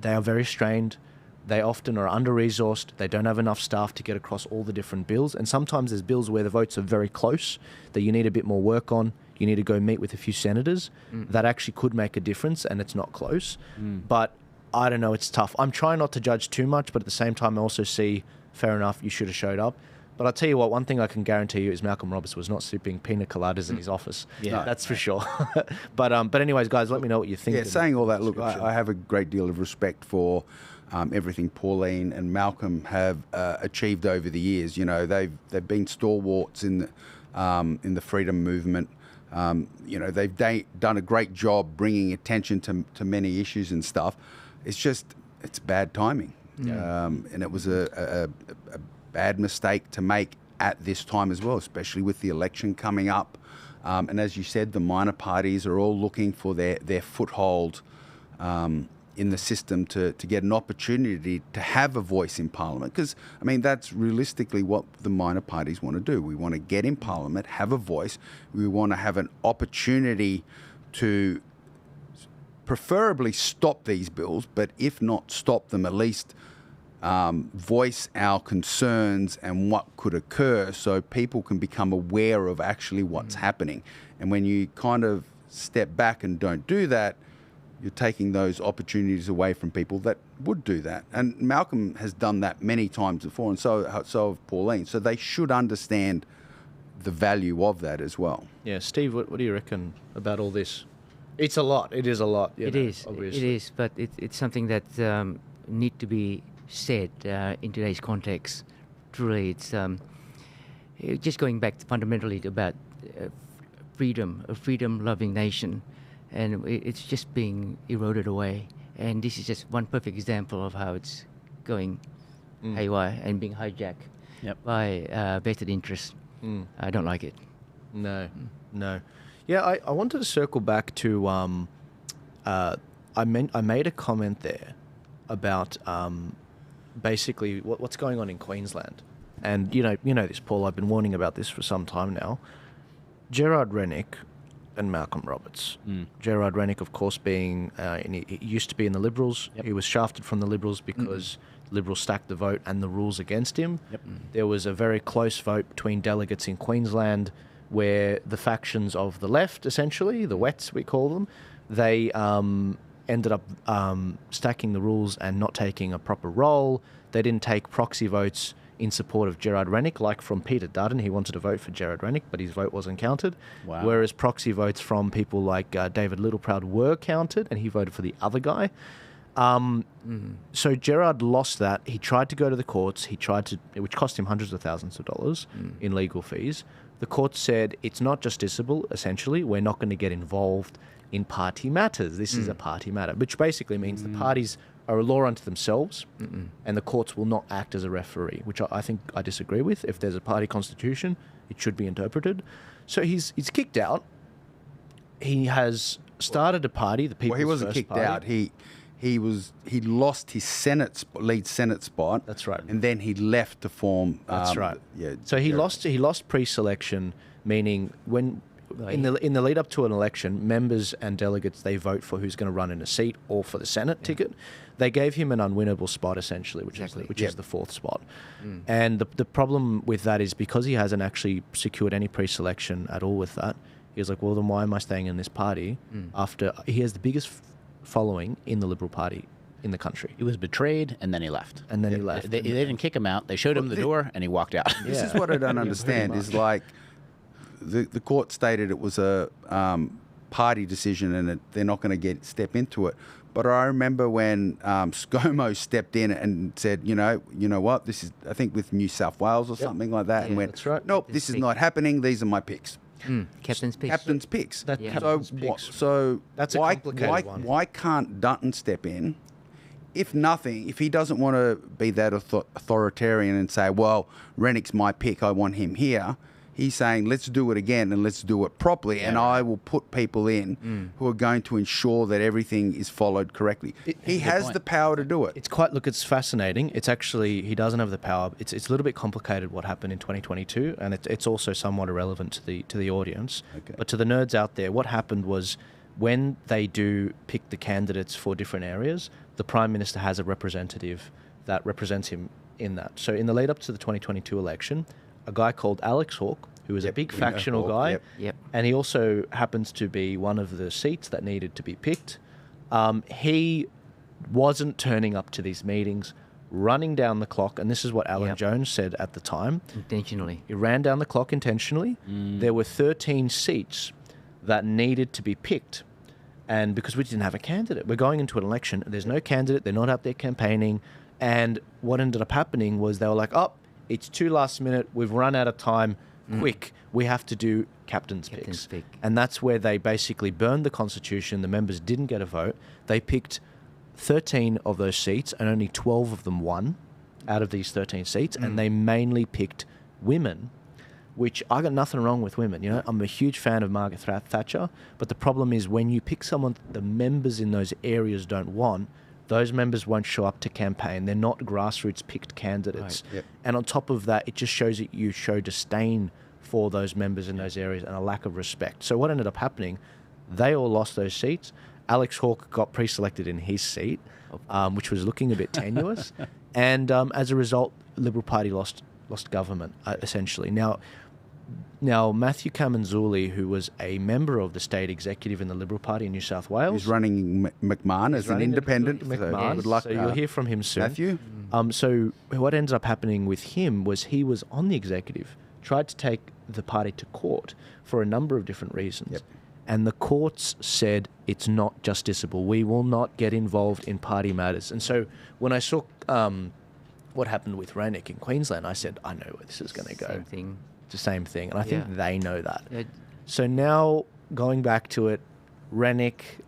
they are very strained. They often are under-resourced. They don't have enough staff to get across all the different bills. And sometimes there's bills where the votes are very close that you need a bit more work on. You need to go meet with a few senators. That actually could make a difference, and it's not close. But I don't know, it's tough. I'm trying not to judge too much, but at the same time, I also see, fair enough, you should have showed up. But I'll tell you what, one thing I can guarantee you is Malcolm Roberts was not sipping pina coladas in his office. That's for sure. But anyways, guys, let me know what you think. Yeah, saying all that, look, I have a great deal of respect for everything Pauline and Malcolm have achieved over the years. They've been stalwarts in the freedom movement. They've done a great job bringing attention to many issues and stuff. It's bad timing. And it was a bad mistake to make at this time as well, especially with the election coming up. And as you said, the minor parties are all looking for their foothold in the system to get an opportunity to have a voice in Parliament. Because, that's realistically what the minor parties want to do. We want to get in Parliament, have a voice. We want to have an opportunity to preferably stop these bills, but if not stop them, at least voice our concerns and what could occur so people can become aware of actually what's happening. And when you kind of step back and don't do that, you're taking those opportunities away from people that would do that. And Malcolm has done that many times before, and so have Pauline. So they should understand the value of that as well. Yeah, Steve, what do you reckon about all this? It's a lot. It is a lot. It is. But it's something that need to be said in today's context. Truly, it's just going back fundamentally about freedom, a freedom-loving nation, and it's just being eroded away. And this is just one perfect example of how it's going haywire and being hijacked by vested interests. I don't like it. No. Yeah, I wanted to circle back to I made a comment there about basically what's going on in Queensland, and you know this, Paul. I've been warning about this for some time now. Gerard Rennick and Malcolm Roberts. Gerard Rennick, of course, being he used to be in the Liberals. He was shafted from the Liberals because Liberals stacked the vote and the rules against him. There was a very close vote between delegates in Queensland, where the factions of the left, essentially the Wets we call them, they ended up stacking the rules and not taking a proper role. They didn't take proxy votes in support of Gerard Rennick, like from Peter Dutton. He wanted to vote for Gerard Rennick, but his vote wasn't counted. Wow. Whereas proxy votes from people like David Littleproud were counted, and he voted for the other guy. So Gerard lost that. He tried to go to the courts. Which cost him hundreds of thousands of dollars in legal fees. The court said it's not justiciable, essentially. We're not going to get involved in party matters. This is a party matter, which basically means the parties are a law unto themselves, and the courts will not act as a referee, which I think I disagree with. If there's a party constitution, it should be interpreted. So he's kicked out. He has started a party, the People's Well, he wasn't First kicked Party. out. He lost his lead Senate spot. That's right. And then he left to form. That's right. Yeah. So he lost pre-selection, meaning when in the lead up to an election, members and delegates, they vote for who's going to run in a seat or for the Senate ticket. They gave him an unwinnable spot, essentially, which is the fourth spot. And the problem with that is because he hasn't actually secured any pre-selection at all with that, he was like, well, then why am I staying in this party after he has the biggest following in the Liberal Party in the country? He was betrayed, and then he left. They didn't kick him out. They showed him the door, and he walked out. This is what I don't understand. Is like the court stated it was a party decision, and they're not going to step into it. But I remember when ScoMo stepped in and said, you know what, this is, I think with New South Wales or something like that, and went, that's right. nope, this is not happening. These are my picks. Captain's picks. Captain's picks. Captain's picks. So That's a complicated one. Why can't Dutton step in? If he doesn't want to be that authoritarian and say, well, Rennick's my pick, I want him here. He's saying, let's do it again and let's do it properly. And I will put people in who are going to ensure that everything is followed correctly. He has the power to do it. It's fascinating. It's actually, he doesn't have the power. It's a little bit complicated what happened in 2022, and it's also somewhat irrelevant to the audience. Okay. But to the nerds out there, what happened was when they do pick the candidates for different areas, the Prime Minister has a representative that represents him in that. So in the lead up to the 2022 election, a guy called Alex Hawke, who was a big factional guy, and he also happens to be one of the seats that needed to be picked. He wasn't turning up to these meetings, running down the clock, and this is what Alan Jones said at the time. Intentionally. He ran down the clock intentionally. There were 13 seats that needed to be picked, and because we didn't have a candidate, we're going into an election, there's no candidate, they're not out there campaigning, and what ended up happening was they were like, oh, it's too last minute, we've run out of time, quick, we have to do captain's picks. And that's where they basically burned the constitution. The members didn't get a vote. They picked 13 of those seats, and only 12 of them won out of these 13 seats, and they mainly picked women, which I got nothing wrong with women. I'm a huge fan of Margaret Thatcher, but the problem is when you pick someone the members in those areas don't want, those members won't show up to campaign. They're not grassroots picked candidates. Right. And on top of that, it just shows that you show disdain for those members in those areas and a lack of respect. So what ended up happening, they all lost those seats. Alex Hawke got pre-selected in his seat, which was looking a bit tenuous. And as a result, Liberal Party lost government, essentially. Now, Matthew Kamanzuli, who was a member of the state executive in the Liberal Party in New South Wales. He's running McMahon as an independent. McMahon. Good luck, so you'll hear from him soon. Matthew? So what ended up happening with him was he was on the executive, tried to take the party to court for a number of different reasons. And the courts said it's not justiciable. We will not get involved in party matters. And so when I saw what happened with Rennick in Queensland, I said, I know where this is going to go. Same thing. The same thing, and I think they know that. Yeah. So now, going back to it, Rennick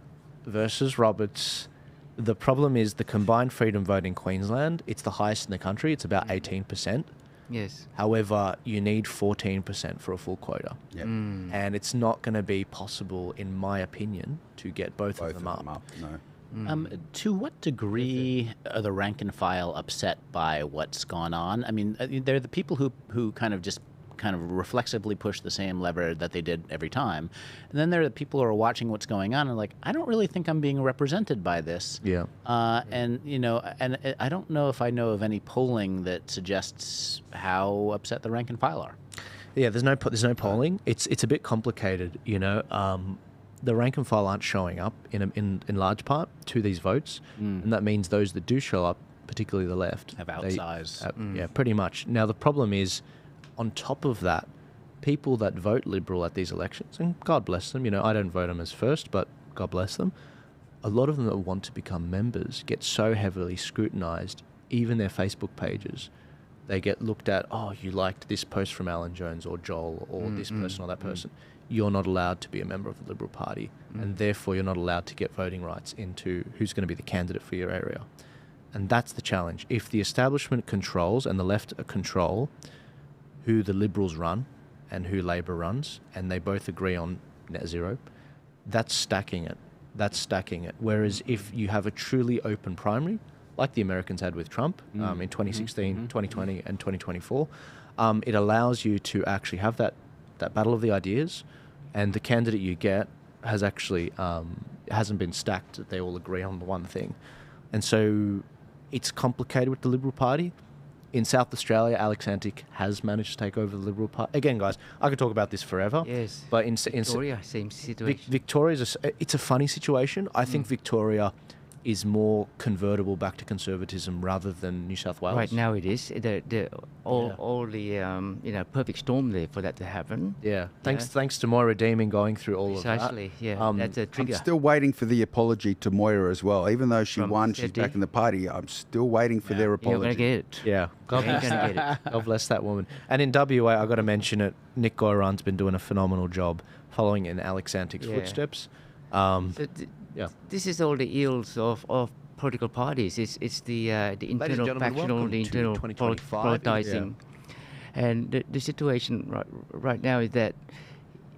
versus Roberts, The problem is the combined freedom vote in Queensland, it's the highest in the country. It's about 18%. Yes. However, you need 14% for a full quota. Yep. And it's not going to be possible, in my opinion, to get both of them up. No. To what degree are the rank and file upset by what's gone on? I mean, they're the people who kind of reflexively push the same lever that they did every time. And then there are the people who are watching what's going on and like, I don't really think I'm being represented by this. Yeah. And, you know, and I don't know if I know of any polling that suggests how upset the rank and file are. Yeah, there's no polling. It's a bit complicated, you know. The rank and file aren't showing up in large part to these votes, and that means those that do show up, particularly the left, Have outsized. Yeah, pretty much. Now the problem is, on top of that, people that vote Liberal at these elections, and God bless them, you know, I don't vote them as first, but God bless them, a lot of them that want to become members get so heavily scrutinised, even their Facebook pages. They get looked at, oh, you liked this post from Alan Jones or Joel or this person or that person. You're not allowed to be a member of the Liberal Party, and therefore you're not allowed to get voting rights into who's going to be the candidate for your area. And that's the challenge. If the establishment controls and the left control who the Liberals run and who Labor runs, and they both agree on net zero, that's stacking it. That's stacking it. Whereas if you have a truly open primary, like the Americans had with Trump in 2016, 2020, and 2024, it allows you to actually have that battle of the ideas, and the candidate you get has actually hasn't been stacked. They all agree on the one thing. And so it's complicated with the Liberal Party. In South Australia, Alex Antic has managed to take over the Liberal Party. Again, guys, I could talk about this forever. Yes. But in Victoria, same situation. Victoria's it's a funny situation. I think Victoria is more convertible back to conservatism rather than New South Wales. Right now it is. All the perfect storm there for that to happen. Yeah. Thanks to Moira Deeming going through all Precisely. of that. Yeah. That's a I'm trigger. still waiting for the apology to Moira as well. Even though she From won, she's Seti. back in the party. I'm still waiting for their You're apology. going to get it. Yeah. God bless, gonna get it. God bless that woman. And in WA, I got to mention it, Nick Goiran's been doing a phenomenal job following in Alex Antic's footsteps. So Yeah. this is all the ills of political parties. It's the internal gentlemen, factional, welcome the to internal 2025. politicizing. And the situation right now is that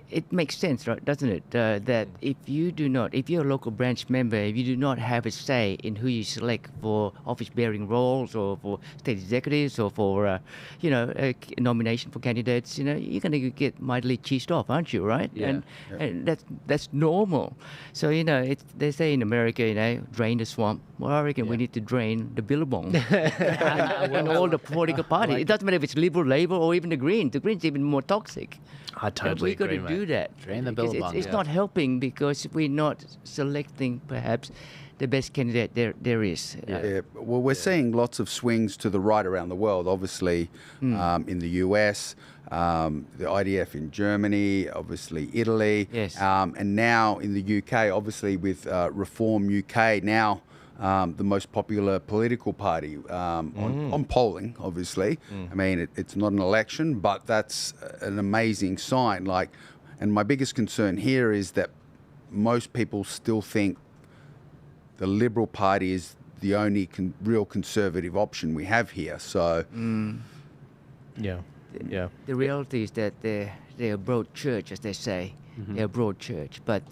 it makes sense, right, doesn't it? That if you're a local branch member, if you do not have a say in who you select for office-bearing roles or for state executives or for, a nomination for candidates, you're going to get mightily cheesed off, aren't you, right? Yeah. And that's normal. So, they say in America, drain the swamp. Well, I reckon we need to drain the billabong and all the political parties. It doesn't matter if it's Liberal, Labor, or even the Greens. The Greens are even more toxic. I totally We've got agree, to mate. do that. Drain the Because billabong, It's yeah. not helping because we're not selecting perhaps the best candidate there is. Yeah. Well, we're seeing lots of swings to the right around the world. Obviously, in the US, the IDF in Germany, obviously Italy, Yes. and now in the UK, obviously with Reform UK now. The most popular political party on polling, obviously. I mean, it's not an election, but that's an amazing sign. And my biggest concern here is that most people still think the Liberal Party is the only real conservative option we have here. So, Yeah. The reality is that they're a broad church, as they say. They're a broad church. But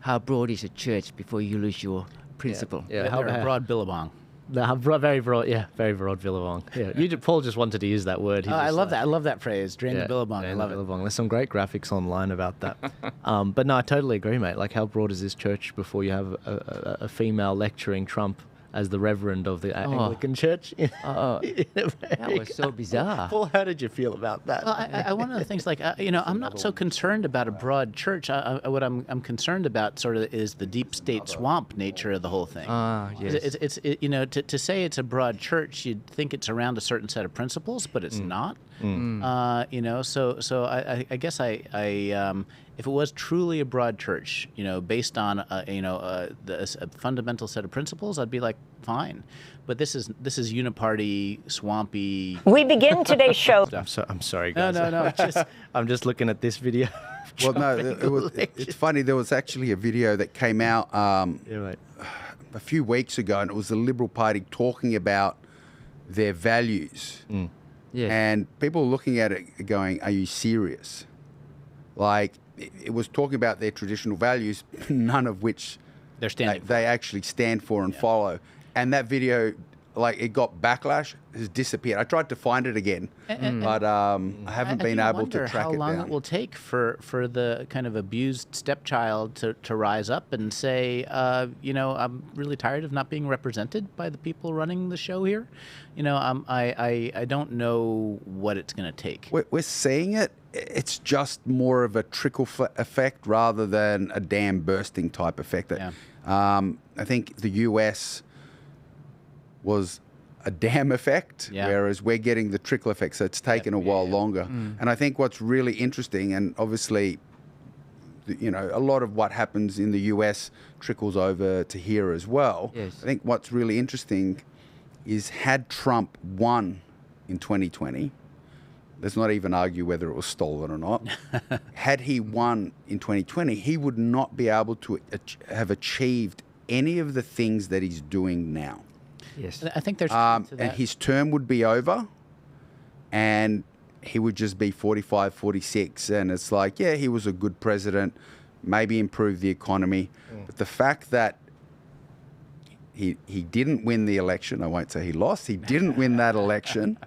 how broad is a church before you lose your principle? Yeah. They're a broad billabong. Very broad. Yeah. Very broad billabong. Yeah. Paul just wanted to use that word. He I just, love that. I love that phrase. Drain the billabong. I drain love the it. billabong. There's some great graphics online about that. But no, I totally agree, mate. Like, how broad is this church before you have a female lecturing Trump as the reverend of the Anglican Church? That was so bizarre. Paul, how did you feel about that? Well, one of the things, I'm not so concerned about a broad church. What I'm concerned about sort of is the deep state swamp nature of the whole thing. Yes. It's to say it's a broad church, you'd think it's around a certain set of principles, but it's not. So I guess if it was truly a broad church, based on a fundamental set of principles, I'd be like, fine. But this is uniparty, swampy. We begin today's show. I'm sorry, guys. No. I'm just looking at this video. well, no, it's funny. There was actually a video that came out Yeah, mate. a few weeks ago, and it was the Liberal Party talking about their values. Yes. And people looking at it going, are you serious? Like, it was talking about their traditional values, none of which They're standing they actually stand for and follow. And that video, like, it got backlash, has disappeared. I tried to find it again, but I haven't been able to track it how long down. it will take for the kind of abused stepchild to rise up and say, I'm really tired of not being represented by the people running the show here. I don't know what it's going to take. We're seeing it. It's just more of a trickle effect rather than a dam bursting type effect. Yeah. I think the US was a dam effect, whereas we're getting the trickle effect. So it's taken a while longer. And I think what's really interesting, and obviously, a lot of what happens in the US trickles over to here as well. Yes. I think what's really interesting is had Trump won in 2020, let's not even argue whether it was stolen or not. Had he won in 2020, he would not be able to have achieved any of the things that he's doing now. Yes. I think there's And his term would be over, and he would just be 45, 46. And it's like, yeah, he was a good president, maybe improved the economy. But the fact that he didn't win the election, I won't say he lost, he didn't win that election.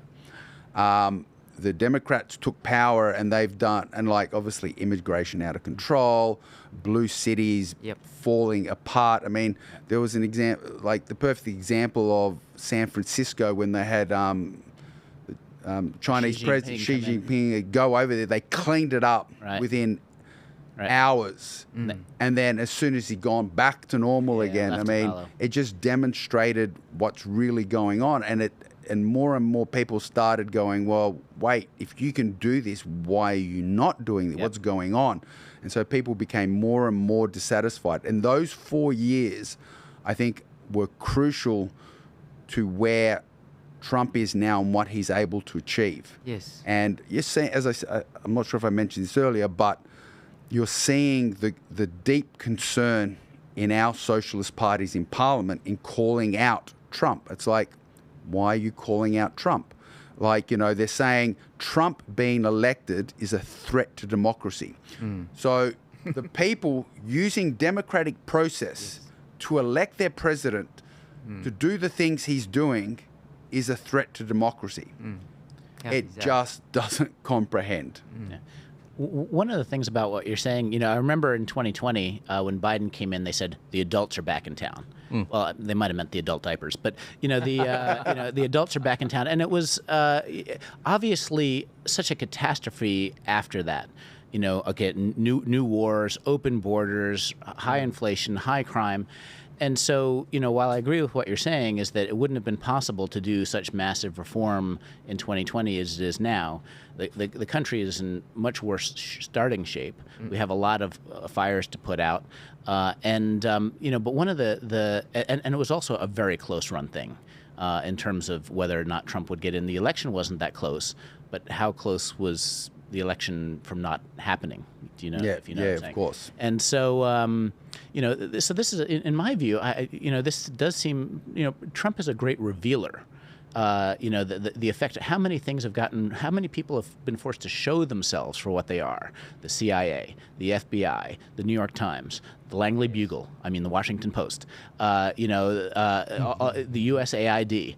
The Democrats took power, and they've done, and like obviously immigration out of control, blue cities falling apart. I mean, there was an example, like the perfect example of San Francisco when they had Chinese President Xi Jinping go over there. They cleaned it up within hours, and then as soon as he'd gone back to normal again, I mean, it just demonstrated what's really going on, and more people started going, well, wait, if you can do this, why are you not doing it? What's going on? And so people became more and more dissatisfied. And those 4 years, I think, were crucial to where Trump is now and what he's able to achieve. Yes. And you're seeing, as I said, I'm not sure if I mentioned this earlier, but you're seeing the deep concern in our socialist parties in Parliament in calling out Trump. It's like, why are you calling out Trump? Like, they're saying Trump being elected is a threat to democracy. So the people using democratic process to elect their president to do the things he's doing is a threat to democracy. It just doesn't comprehend. One of the things about what you're saying, I remember in 2020 when Biden came in, they said the adults are back in town. Well, they might have meant the adult diapers, but the adults are back in town, and it was obviously such a catastrophe after that. New wars, open borders, high inflation, high crime. And so, while I agree with what you're saying is that it wouldn't have been possible to do such massive reform in 2020 as it is now, the country is in much worse starting shape. We have a lot of fires to put out. But one of and it was also a very close run thing in terms of whether or not Trump would get in. The election wasn't that close, but how close was the election from not happening? Do you know? Yeah, if you know what I'm saying? of course. And so, so this is, in my view, this does seem, Trump is a great revealer. The effect, how many people have been forced to show themselves for what they are? The CIA, the FBI, the New York Times, the Langley Bugle, the Washington Post, the USAID,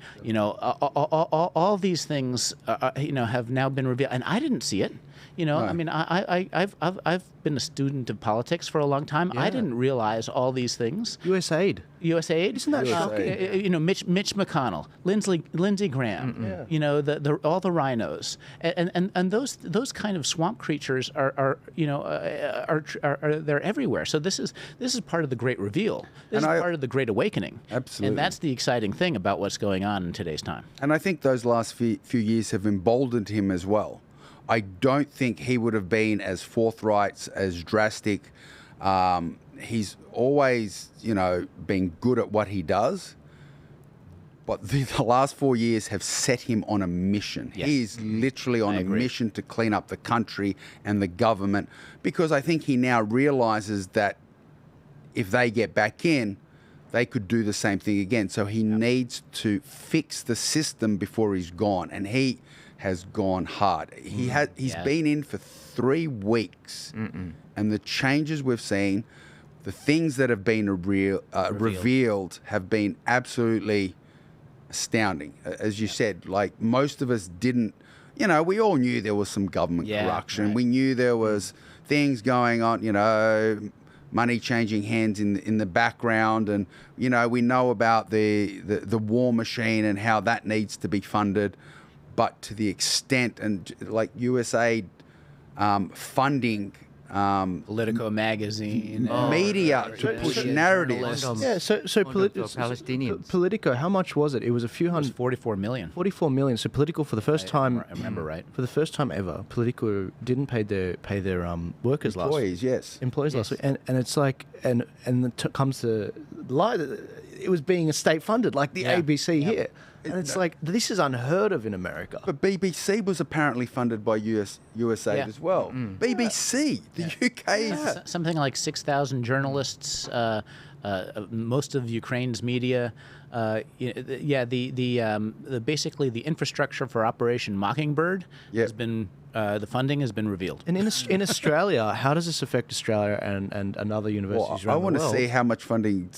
all these things, have now been revealed. And I didn't see it. I've been a student of politics for a long time. I didn't realize all these things. USAID. Isn't that shocking? Mitch McConnell, Lindsey Graham, all the rhinos, and those kind of swamp creatures are they're everywhere. So this is part of the great reveal. This is part of the great awakening. Absolutely. And that's the exciting thing about what's going on in today's time. And I think those last few years have emboldened him as well. I don't think he would have been as forthright, as drastic. He's always, been good at what he does. But the last 4 years have set him on a mission. Yes. He is literally on a mission to clean up the country and the government, because I think he now realizes that if they get back in, they could do the same thing again. So he needs to fix the system before he's gone, and he has gone hard. He's been in for 3 weeks, and the changes we've seen, the things that have been revealed have been absolutely astounding. As you said, like most of us didn't, we all knew there was some government corruption. Right. We knew there was things going on, money changing hands in the background, and we know about the war machine and how that needs to be funded, but to the extent and like USAID funding. Politico magazine, media to push narratives. Yeah, Palestinians. Politico, how much was it? It was a few hundred. 44 million. 44 million. So Politico, for the first time, I remember right. For the first time ever, Politico didn't pay their workers employees, employees last week, and it's like and comes to light, it was being state funded like the ABC here. And it's like, this is unheard of in America. But BBC was apparently funded by USAID as well. BBC, the UK is... Something like 6,000 journalists, most of Ukraine's media. Basically the infrastructure for Operation Mockingbird has been... the funding has been revealed. And in Australia, how does this affect Australia and other universities around the world? I want to see how much funding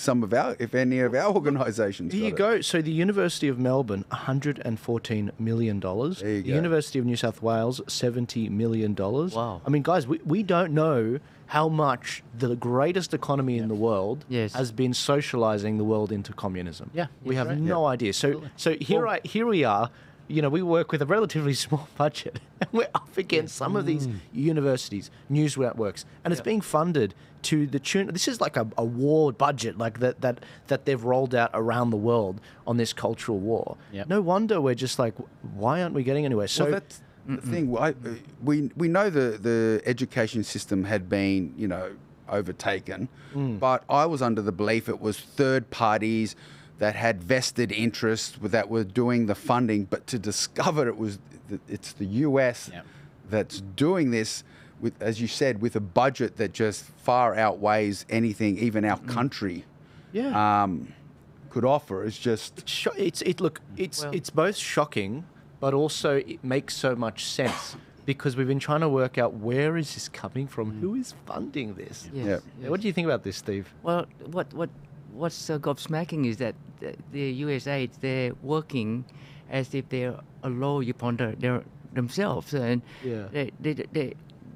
if any of our organisations Here you go. So the University of Melbourne, $114 million. There you go. The University of New South Wales, $70 million. Wow. I mean, guys, we don't know how much the greatest economy in the world has been socialising the world into communism. Yeah, we have no idea. So here we are. We work with a relatively small budget, and we're up against some of these universities, news networks, and it's being funded to the tune. This is like a war budget, like that they've rolled out around the world on this cultural war. Yep. No wonder we're just like, why aren't we getting anywhere? So that's the thing. We know the education system had been, overtaken, but I was under the belief it was third parties that had vested interests that were doing the funding, but to discover it's the US that's doing this with, as you said, with a budget that just far outweighs anything even our country could offer. It's just it's both shocking, but also it makes so much sense because we've been trying to work out where is this coming from, who is funding this. Yes. What do you think about this, Steve? Well, what's gobsmacking is that the USAID, they're working as if they're a law upon themselves, and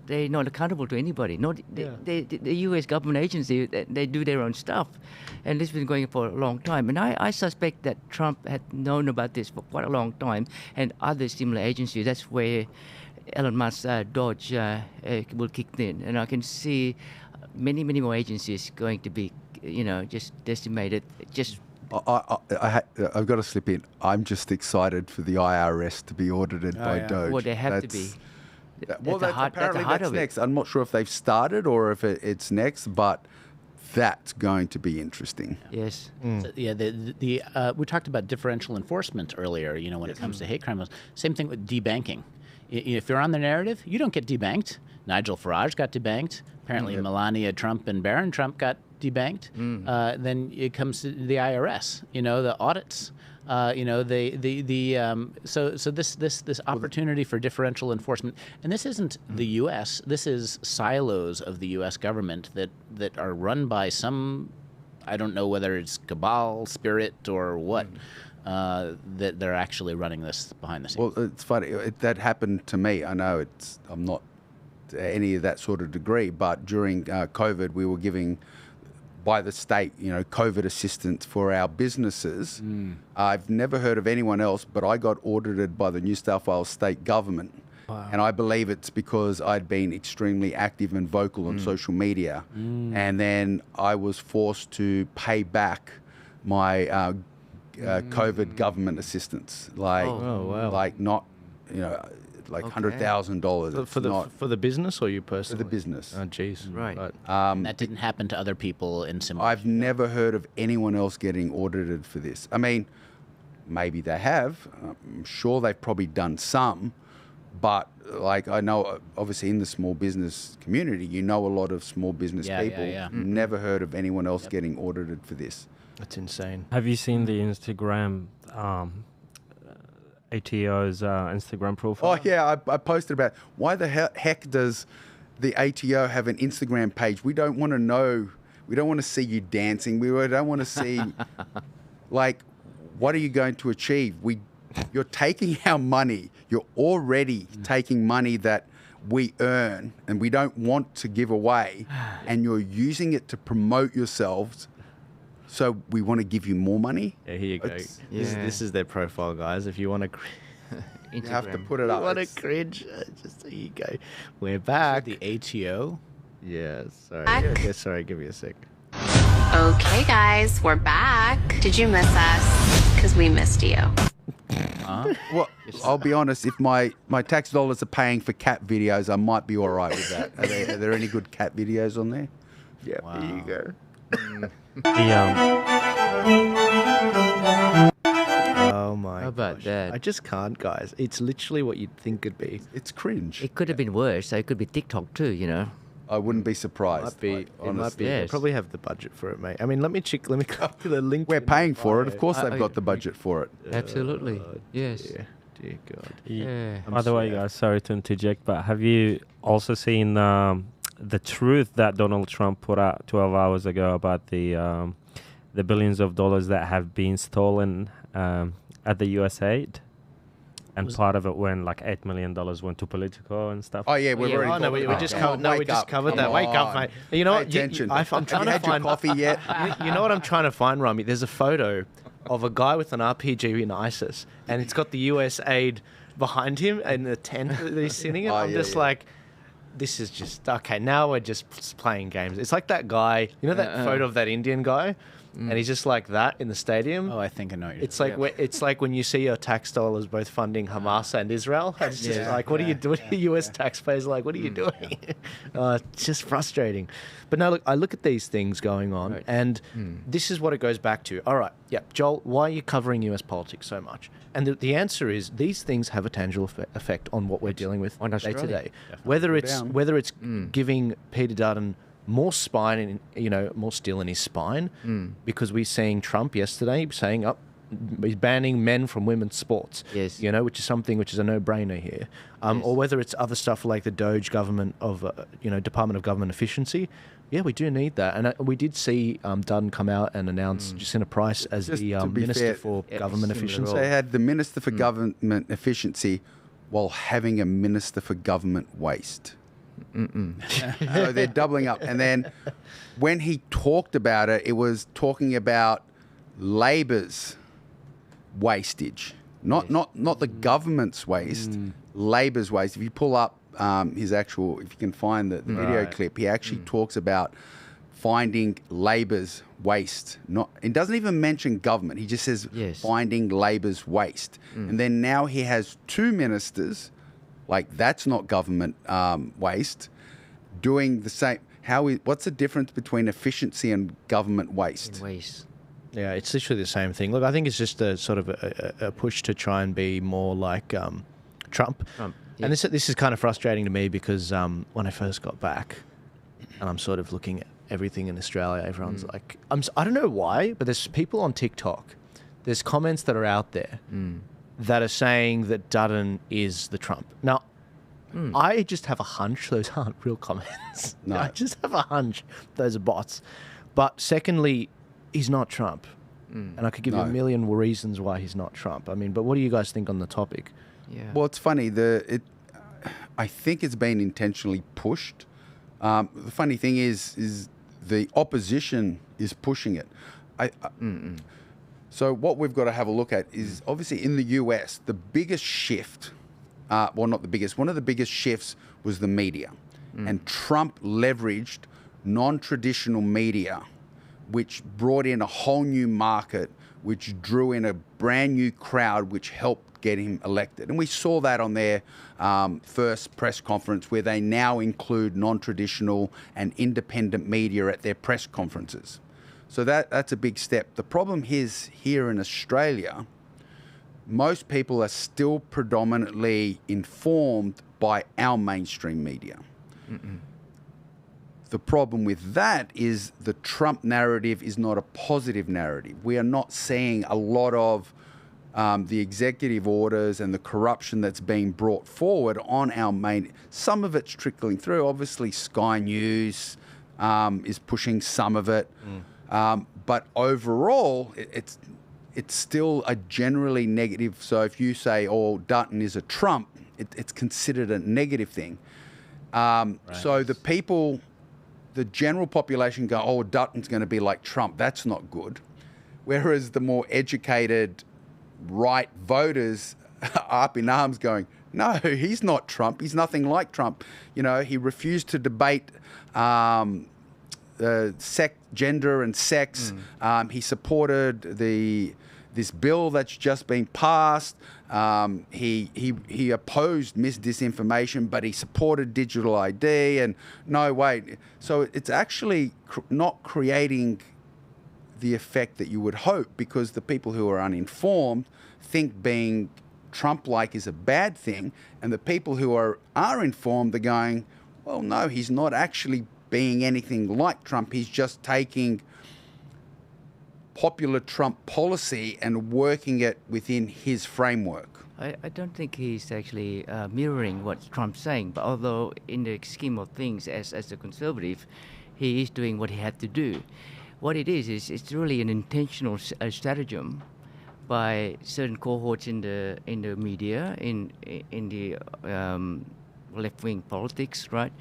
they're not accountable to anybody. The US government agency, they do their own stuff, and this has been going for a long time. And I suspect that Trump had known about this for quite a long time, and other similar agencies. That's where Elon Musk's Dodge will kick in, and I can see many more agencies going to be just decimated. I've got to slip in. I'm just excited for the IRS to be audited by Doge. Well, they have to be. Apparently that's next. I'm not sure if they've started or if it's next, but that's going to be interesting. Yes. So, we talked about differential enforcement earlier. When it comes to hate crime, same thing with debanking. If you're on the narrative, you don't get debanked. Nigel Farage got debanked. Apparently, Melania Trump and Barron Trump got debanked. Then it comes to the IRS. The audits. So this opportunity for differential enforcement, and this isn't the U.S. This is silos of the U.S. government that are run by some, I don't know whether it's cabal, spirit, or what. That they're actually running this behind the scenes. Well, it's funny. That happened to me. I know I'm not to any of that sort of degree, but during COVID, we were giving, by the state, COVID assistance for our businesses. I've never heard of anyone else, but I got audited by the New South Wales state government. Wow. And I believe it's because I'd been extremely active and vocal on social media. And then I was forced to pay back my COVID government assistance, like not, like $100,000 for the business or you personally? For the business. Oh, geez. Right. That didn't happen to other people in similar. I've never heard of anyone else getting audited for this. I mean, maybe they have. I'm sure they've probably done some, but like I know, obviously in the small business community, a lot of small business people. Never heard of anyone else getting audited for this. That's insane. Have you seen the Instagram ATO's Instagram profile? Oh, yeah, I posted about why the heck does the ATO have an Instagram page? We don't want to know. We don't want to see you dancing. We don't want to see, like, what are you going to achieve? You're taking our money. You're already taking money that we earn and we don't want to give away, and you're using it to promote yourselves. So we want to give you more money? Yeah, here you go. This is their profile, guys. If you want to... You have to put it up. You want to cringe? Just here you go. We're back. The ATO? Yeah, sorry. Back. Yeah, sorry, give me a sec. Okay, guys, we're back. Did you miss us? Because we missed you. Well, I'll be honest, if my tax dollars are paying for cat videos, I might be all right with that. Are there any good cat videos on there? Yeah, here you go. Oh my How about gosh. that? I just can't, guys. It's literally what you'd think it'd be. It's cringe. It could have been worse. So it could be TikTok too, you know. I wouldn't be surprised. It might be. They Yes. probably have the budget for it, mate. I mean, let me click the link. We're in the paying for it. Of bio. course, they've got the budget for it. Absolutely. Yes. Dear God. Yeah. By the way, guys, sorry to interject, but have you also seen the truth that Donald Trump put out 12 hours ago about the billions of dollars that have been stolen at the USAID? And part of it went, like, $8 million went to Politico and stuff. Oh yeah, we've already. Oh no, we just covered. No, we just covered that. Wake up, mate. You know what? Pay attention. I'm trying Have you to had your find coffee yet? You know what I'm trying to find, Rami? There's a photo of a guy with an RPG in ISIS, and it's got the USAID behind him and the tent that he's sitting in. Oh, I'm yeah, just yeah. like, this is just okay. Now we're just playing games. It's like that guy. You know that photo of that Indian guy, and he's just like that in the stadium. Oh, I think I know what you're It's like it's like when you see your tax dollars both funding Hamas and Israel. It's just like, what are you doing? U.S. taxpayers are like, what are you doing? It's just frustrating. But no, look, I look at these things going on, and this is what it goes back to. All right, yeah, Joel, why are you covering U.S. politics so much? And the answer is these things have a tangible effect on what we're dealing with On day to Australia. day. Whether Down. it's giving Peter Dutton more spine, more steel in his spine, because we're seeing Trump yesterday saying, he's banning men from women's sports. Yes. Which is something which is a no-brainer here. Or whether it's other stuff like the Doge government of, Department of Government Efficiency. Yeah, we do need that. And we did see Dutton come out and announce Jacinta Price as Just the to be Minister fair, for Government similar Efficiency. So they had the Minister for Government Efficiency while having a Minister for Government Waste. So they're doubling up. And then when he talked about it, it was talking about Labor's wastage, not the government's waste, Labor's waste. If you pull up his actual, if you can find the video clip, he actually talks about finding Labor's waste. It doesn't even mention government. He just says finding Labor's waste. And then now he has two ministers, like that's not government waste, doing the same. What's the difference between efficiency and government waste? Waste. Yeah, it's literally the same thing. Look, I think it's just a sort of a push to try and be more like Trump. Yeah. And this is kind of frustrating to me because when I first got back, and I'm sort of looking at everything in Australia, everyone's like, I don't know why, but there's people on TikTok, there's comments that are out there that are saying that Dutton is the Trump. Now, I just have a hunch those aren't real comments. No. I just have a hunch those are bots. But secondly, he's not Trump. And I could give you a million reasons why he's not Trump. I mean, but what do you guys think on the topic? Yeah. Well, it's funny. I think it's been intentionally pushed. The funny thing is the opposition is pushing it. So what we've got to have a look at is obviously in the US, the biggest shift, well, not the biggest, one of the biggest shifts was the media. And Trump leveraged non-traditional media, which brought in a whole new market, which drew in a brand new crowd, which helped get him elected. And we saw that on their first press conference, where they now include non-traditional and independent media at their press conferences. So that's a big step. The problem is here in Australia, most people are still predominantly informed by our mainstream media. The problem with that is the Trump narrative is not a positive narrative. We are not seeing a lot of the executive orders and the corruption that's being brought forward on our main. Some of it's trickling through. Obviously, Sky News is pushing some of it, but overall, it's still a generally negative. So if you say, "Oh, Dutton is a Trump," it's considered a negative thing. So the people, the general population, go, "Oh, Dutton's going to be like Trump." That's not good. Whereas the more educated right voters are up in arms going, no, he's not Trump. He's nothing like Trump. You know, he refused to debate gender and sex. He supported this bill that's just been passed. He opposed disinformation, but he supported digital ID. And no, wait. So it's actually not creating the effect that you would hope, because the people who are uninformed think being Trump-like is a bad thing, and the people who are informed are going, well, no, he's not actually being anything like Trump. He's just taking popular Trump policy and working it within his framework. I don't think he's actually mirroring what Trump's saying, but although in the scheme of things, as a conservative, he is doing what he had to do. What it is it's really an intentional stratagem by certain cohorts in the media, in the left-wing politics, right,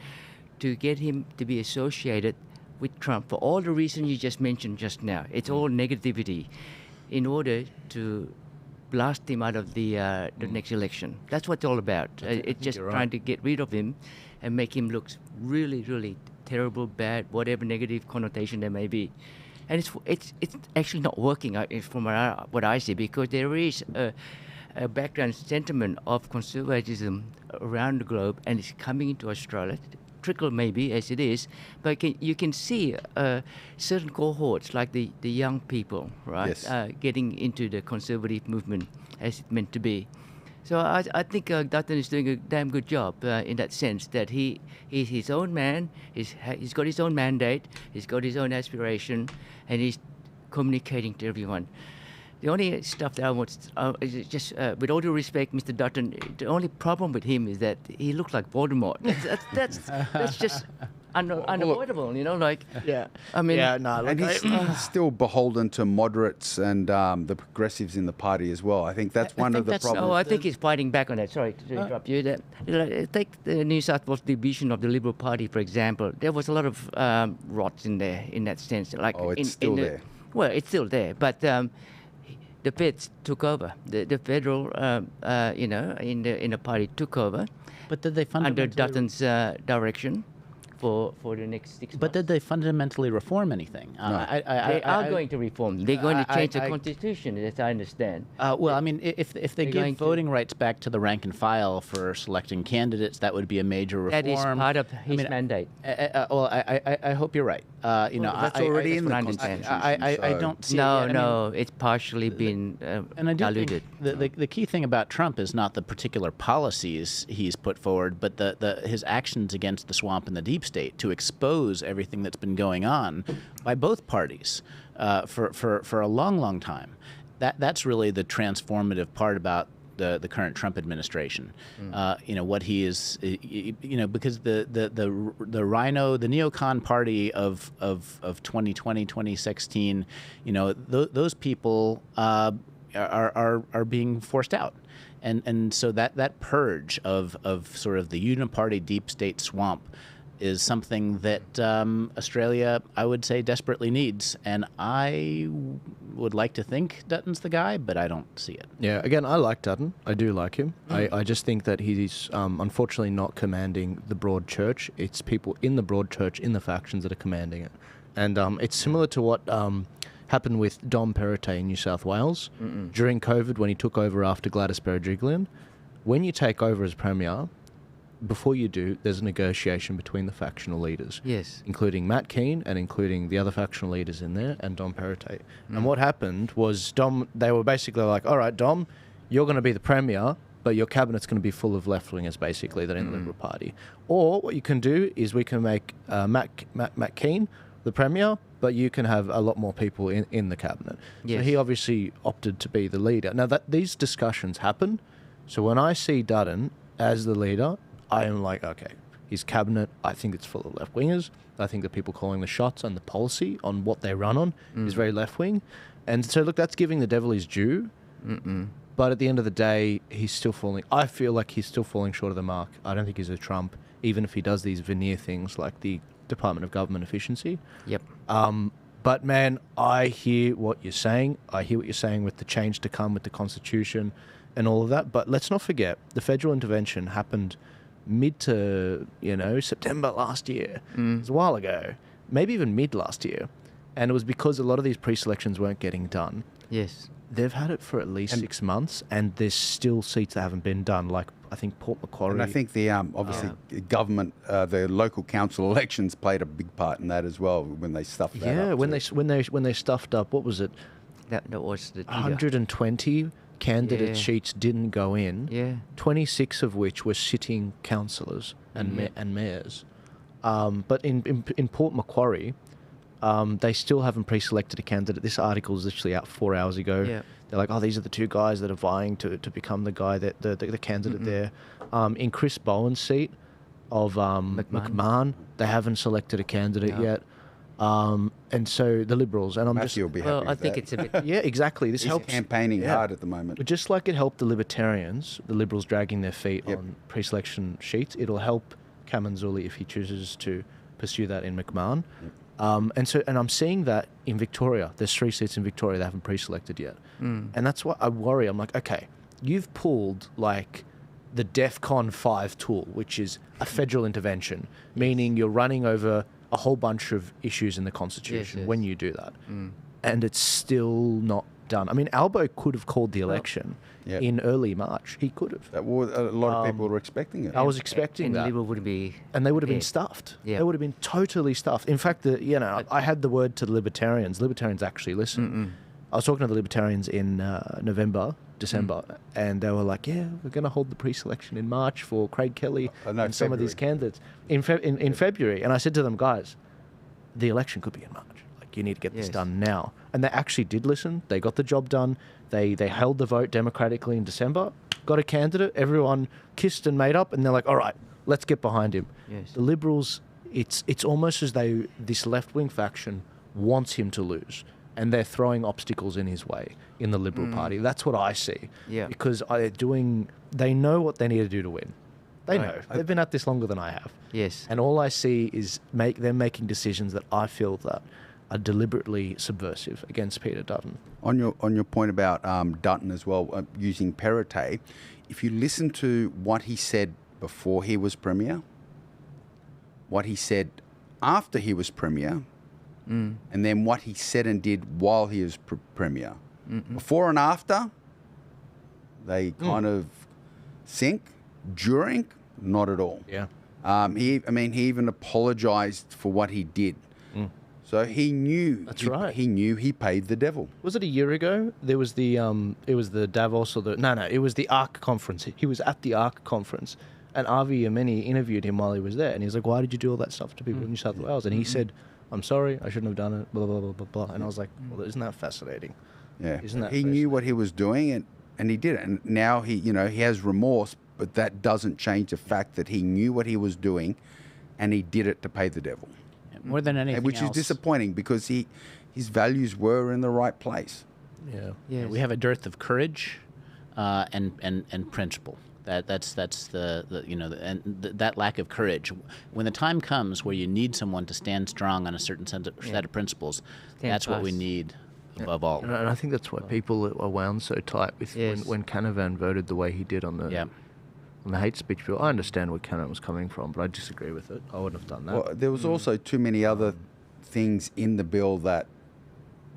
to get him to be associated with Trump for all the reasons you just mentioned just now. It's all negativity, in order to blast him out of the next election. That's what it's all about. It's just trying to get rid of him and make him look really, really terrible, bad, whatever negative connotation there may be. And it's actually not working from what I see, because there is a background sentiment of conservatism around the globe, and it's coming into Australia, trickle maybe as it is, but you can see certain cohorts, like the young people, right, Yes. getting into the conservative movement as it's meant to be. So I think Dutton is doing a damn good job in that sense, that he's his own man, he's got his own mandate, he's got his own aspiration, and he's communicating to everyone. The only stuff that I want is just, with all due respect, Mr. Dutton, the only problem with him is that he looks like Voldemort. That's just unavoidable, you know, like... Yeah. I mean... Yeah, no. And he's still beholden to moderates and the progressives in the party as well. I think that's one of the problems. Oh, I think he's fighting back on that. Sorry to interrupt you. Take the New South Wales division of the Liberal Party, for example. There was a lot of rot in there, in that sense. Like it's still there. Well, it's still there, but... the Feds took over. The federal, in the party took over. But did they under fundamentally Dutton's direction for the next 6 months? But did they fundamentally reform anything? No. They are going to reform. They're going to change the constitution, as I understand. Well, I mean, if they give voting rights back to the rank and file for selecting candidates, that would be a major reform. That is part of his mandate. Well, I hope you're right. That's already in the Constitution. I don't see. No, it's partially been and I do diluted. think the key thing about Trump is not the particular policies he's put forward, but his actions against the swamp and the deep state to expose everything that's been going on by both parties for a long time. That's really the transformative part about the current Trump administration. What he is, because the Rhino, the neocon party of 2020, 2016, those people are being forced out. And so that purge of sort of the uniparty deep state swamp is something that Australia, I would say, desperately needs. And I would like to think Dutton's the guy, but I don't see it. Yeah, again, I like Dutton. I do like him. I just think that he's unfortunately not commanding the broad church. It's people in the broad church, in the factions, that are commanding it. And it's similar to what happened with Dom Perrottet in New South Wales during COVID, when he took over after Gladys Berejiklian. When you take over as Premier, before you do, there's a negotiation between the factional leaders. Yes. Including Matt Keane and including the other factional leaders in there and Dom Perrottet. And what happened was they were basically like, all right, Dom, you're going to be the Premier, but your cabinet's going to be full of left-wingers, basically, that are in the Liberal Party. Or what you can do is we can make Matt Keane the Premier, but you can have a lot more people in the cabinet. Yes. So he obviously opted to be the leader. Now, these discussions happen, so when I see Dutton as the leader, I am like, okay, his cabinet, I think it's full of left-wingers. I think the people calling the shots and the policy on what they run on is very left-wing. And so, look, that's giving the devil his due. But at the end of the day, I feel like he's still falling short of the mark. I don't think he's a Trump, even if he does these veneer things like the Department of Government Efficiency. Yep. But, man, I hear what you're saying. I hear what you're saying with the change to come with the Constitution and all of that. But let's not forget, the federal intervention happened mid to, September last year. It was a while ago, maybe even mid last year. And it was because a lot of these pre-selections weren't getting done. Yes. They've had it for at least 6 months, and there's still seats that haven't been done, like I think Port Macquarie. And I think the obviously government, the local council elections played a big part in that as well when they stuffed that up. Yeah, when they stuffed up, what was it? That was the 120 candidate sheets didn't go in. Yeah. 26 of which were sitting councillors and mayors. But in Port Macquarie, they still haven't pre-selected a candidate. This article is literally out 4 hours ago. Yeah. They're like, oh, these are the two guys that are vying to become the guy that the candidate there. In Chris Bowen's seat of McMahon, they haven't selected a candidate yet. And so the Liberals, and Matthew will be happy I with think that. it's a bit. yeah, exactly. This He's helps campaigning hard at the moment. But just like it helped the Libertarians, the Liberals dragging their feet on pre-selection sheets, it'll help Kamanzuli if he chooses to pursue that in McMahon. And I'm seeing that in Victoria. There's 3 seats in Victoria that haven't pre-selected yet. And that's why I worry. I'm like, okay, you've pulled like the DEFCON 5 tool, which is a federal intervention, meaning you're running over a whole bunch of issues in the Constitution when you do that. And it's still not done. I mean, Albo could have called the election in early March. He could have. A lot of people were expecting it. I was expecting that. Liberal would be. And they would have been stuffed. Yeah. They would have been totally stuffed. In fact, I had the word to the Libertarians. Libertarians actually listen. I was talking to the Libertarians in December, and they were like, yeah, we're going to hold the pre-selection in March for Craig Kelly and some of these candidates in February. And I said to them, guys, the election could be in March. Like, you need to get this done now. And they actually did listen. They got the job done. They held the vote democratically in December, got a candidate, everyone kissed and made up, and they're like, all right, let's get behind him. Yes. The Liberals, it's almost as though this left-wing faction wants him to lose, and they're throwing obstacles in his way in the Liberal Party. That's what I see. Yeah. Because they know what they need to do to win. They know. They've been at this longer than I have. Yes. And all I see is them making decisions that I feel that are deliberately subversive against Peter Dutton. On your point about Dutton as well, using Perrottet, if you listen to what he said before he was Premier, what he said after he was Premier, and then what he said and did while he was Premier, before and after, they kind of sync. During, not at all. Yeah. He even apologised for what he did. So he knew. That's right. He knew he paid the devil. Was it a year ago? There was it was the Davos or it was the Ark conference. He was at the Ark conference, and Avi Yemeni interviewed him while he was there, and he's like, "Why did you do all that stuff to people in New South Wales?" And he said, "I'm sorry, I shouldn't have done it." Blah blah blah blah blah. And I was like, "Well, isn't that fascinating?" Yeah. Isn't that he knew what he was doing, and he did it. And now he has remorse, but that doesn't change the fact that he knew what he was doing, and he did it to pay the devil. More than anything Which else. is disappointing because his values were in the right place. Yeah. Yes. We have a dearth of courage and principle. That's that lack of courage. When the time comes where you need someone to stand strong on a certain set of principles, that's what we need above all. And I think that's why people are wound so tight with when Canavan voted the way he did on the hate speech bill. I understand where Canavan was coming from, but I disagree with it. I wouldn't have done that. Well, there was also too many other things in the bill that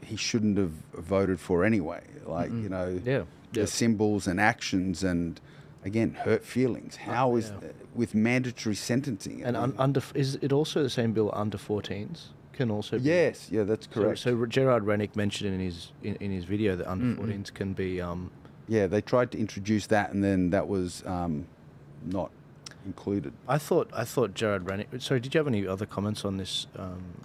he shouldn't have voted for anyway. Like, the symbols and actions and, again, hurt feelings. How is with mandatory sentencing? And is it also the same bill under 14s? Can also be. Yes, that's correct. So Gerard Rennick mentioned in his video that under 14s can be Yeah, they tried to introduce that, and then that was not included. I thought Jared ran it. Sorry, did you have any other comments on this?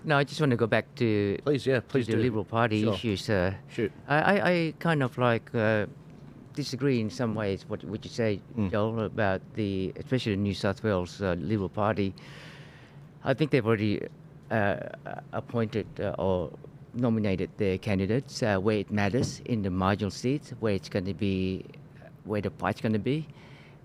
No, I just want to go back to Please the do. Liberal Party Sure. issues. Shoot. I kind of like disagree in some ways what you say, Joel, about especially the New South Wales Liberal Party. I think they've already appointed or nominated their candidates where it matters in the marginal seats, where it's going to be, where the fight's going to be.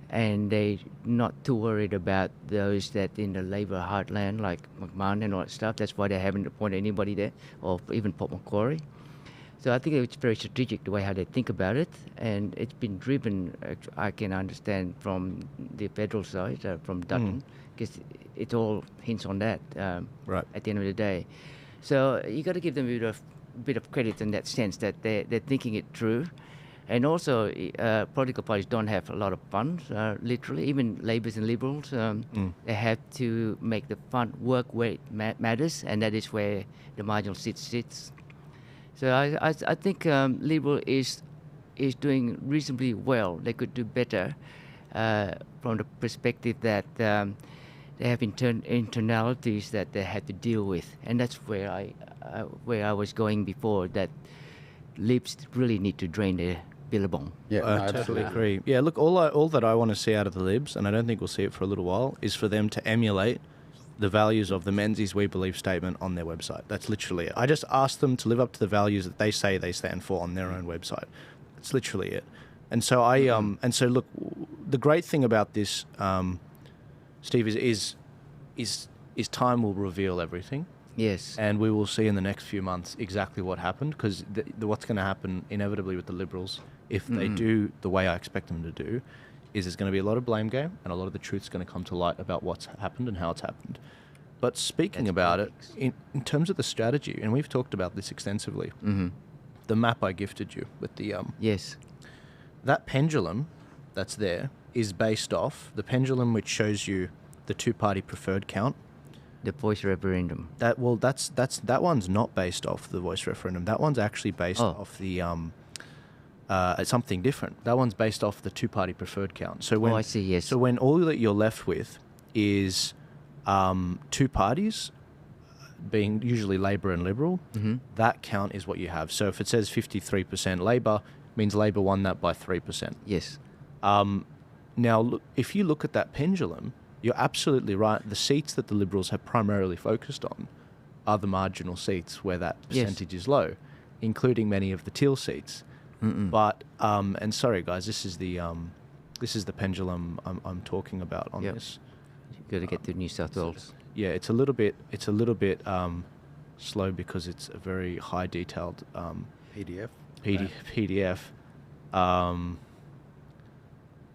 And they're not too worried about those that in the Labor heartland, like McMahon and all that stuff. That's why they haven't appointed anybody there, or even Port Macquarie. So I think it's very strategic the way how they think about it, and it's been driven, I can understand, from the federal side, from Dutton, because it all hints on that Right. at the end of the day. So you got to give them a bit of credit in that sense that they're thinking it through. And also, political parties don't have a lot of funds, literally. Even Labours and Liberals, they have to make the fund work where it matters, and that is where the marginal seat sits. So I think Liberal is doing reasonably well. They could do better from the perspective that they have internalities that they have to deal with, and that's where I was going before. That Libs really need to drain their billabong. Yeah, I totally agree. Yeah, look, all that I want to see out of the Libs, and I don't think we'll see it for a little while, is for them to emulate the values of the Menzies We Believe statement on their website. That's literally it. I just asked them to live up to the values that they say they stand for on their own website. That's literally it. And so look, the great thing about this, Steve, is time will reveal everything. Yes. And we will see in the next few months exactly what happened, because what's going to happen inevitably with the Liberals, if they do the way I expect them to do, is there's going to be a lot of blame game, and a lot of the truth's going to come to light about what's happened and how it's happened. But speaking about it, in terms of the strategy, and we've talked about this extensively, the map I gifted you with the... Yes. That pendulum that's there is based off the pendulum which shows you the two-party preferred count. The voice referendum. That one's not based off the voice referendum. That one's actually based off the something different. That one's based off the two-party preferred count. So when I see. Yes. So when all that you're left with is two parties, being usually Labor and Liberal, that count is what you have. So if it says 53% Labor, means Labor won that by 3%. Yes. Now, look, if you look at that pendulum, you're absolutely right. The seats that the Liberals have primarily focused on are the marginal seats where that percentage is low, including many of the teal seats. But and sorry guys, this is the pendulum I'm talking about on this. You've got to get to New South Wales. Yeah, it's a little bit slow because it's a very high detailed PDF. PDF.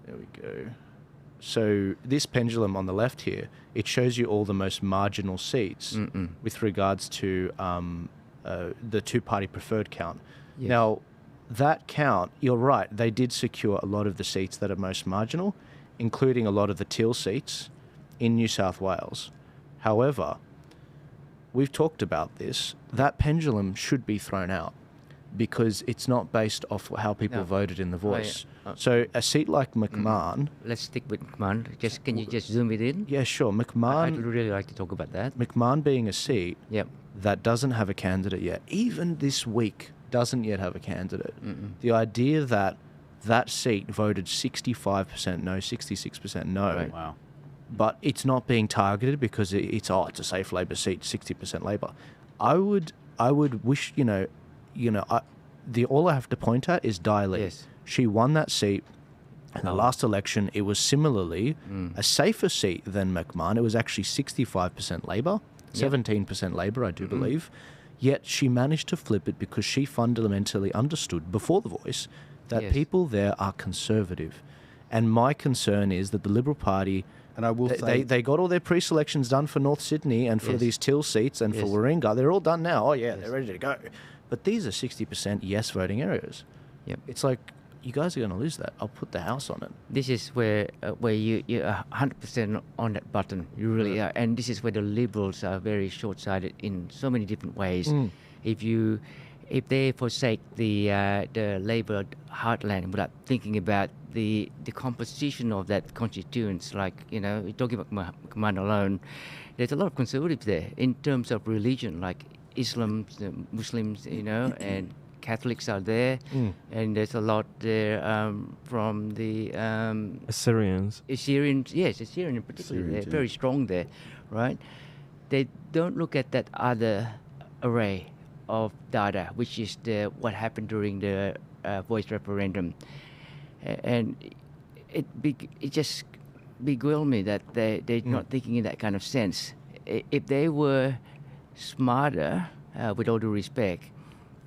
There we go. So this pendulum on the left here, it shows you all the most marginal seats with regards to the two-party preferred count. Yes. Now, that count, you're right, they did secure a lot of the seats that are most marginal, including a lot of the teal seats in New South Wales. However, we've talked about this, that pendulum should be thrown out because it's not based off how people voted in the voice. So a seat like McMahon... Let's stick with McMahon. Can you just zoom it in? Yeah, sure. McMahon... I'd really like to talk about that. McMahon being a seat that doesn't have a candidate yet, even this week, doesn't yet have a candidate. The idea that that seat voted 65% no, 66% no. Right. Wow. But it's not being targeted because it's a safe Labor seat, 60% Labor. I would wish, all I have to point at is Di Lee. Yes. She won that seat in the last election. It was similarly a safer seat than McMahon. It was actually 65% Labor, 17% Labor, I do believe. Yet she managed to flip it because she fundamentally understood before the voice that people there are conservative. And my concern is that the Liberal Party... And I will say... They got all their pre-selections done for North Sydney and for these teal seats and for Warringah. They're all done now. Oh, yeah, they're ready to go. But these are 60% yes voting areas. Yep. It's like, you guys are going to lose that. I'll put the house on it. This is where you're 100% on that button. You really are. And this is where the Liberals are very short-sighted in so many different ways. If you if they forsake the Labour heartland without thinking about the composition of that constituents, like, you know, we're talking about McMahon alone, there's a lot of conservatives there in terms of religion, like Islam, Muslims, you know, and Catholics are there, and there's a lot there from the Assyrians. Yes, Assyrian in particular. They're very strong there, right? They don't look at that other array of data, which is what happened during the voice referendum, and it just beguiled me that they're not thinking in that kind of sense. If they were smarter, with all due respect,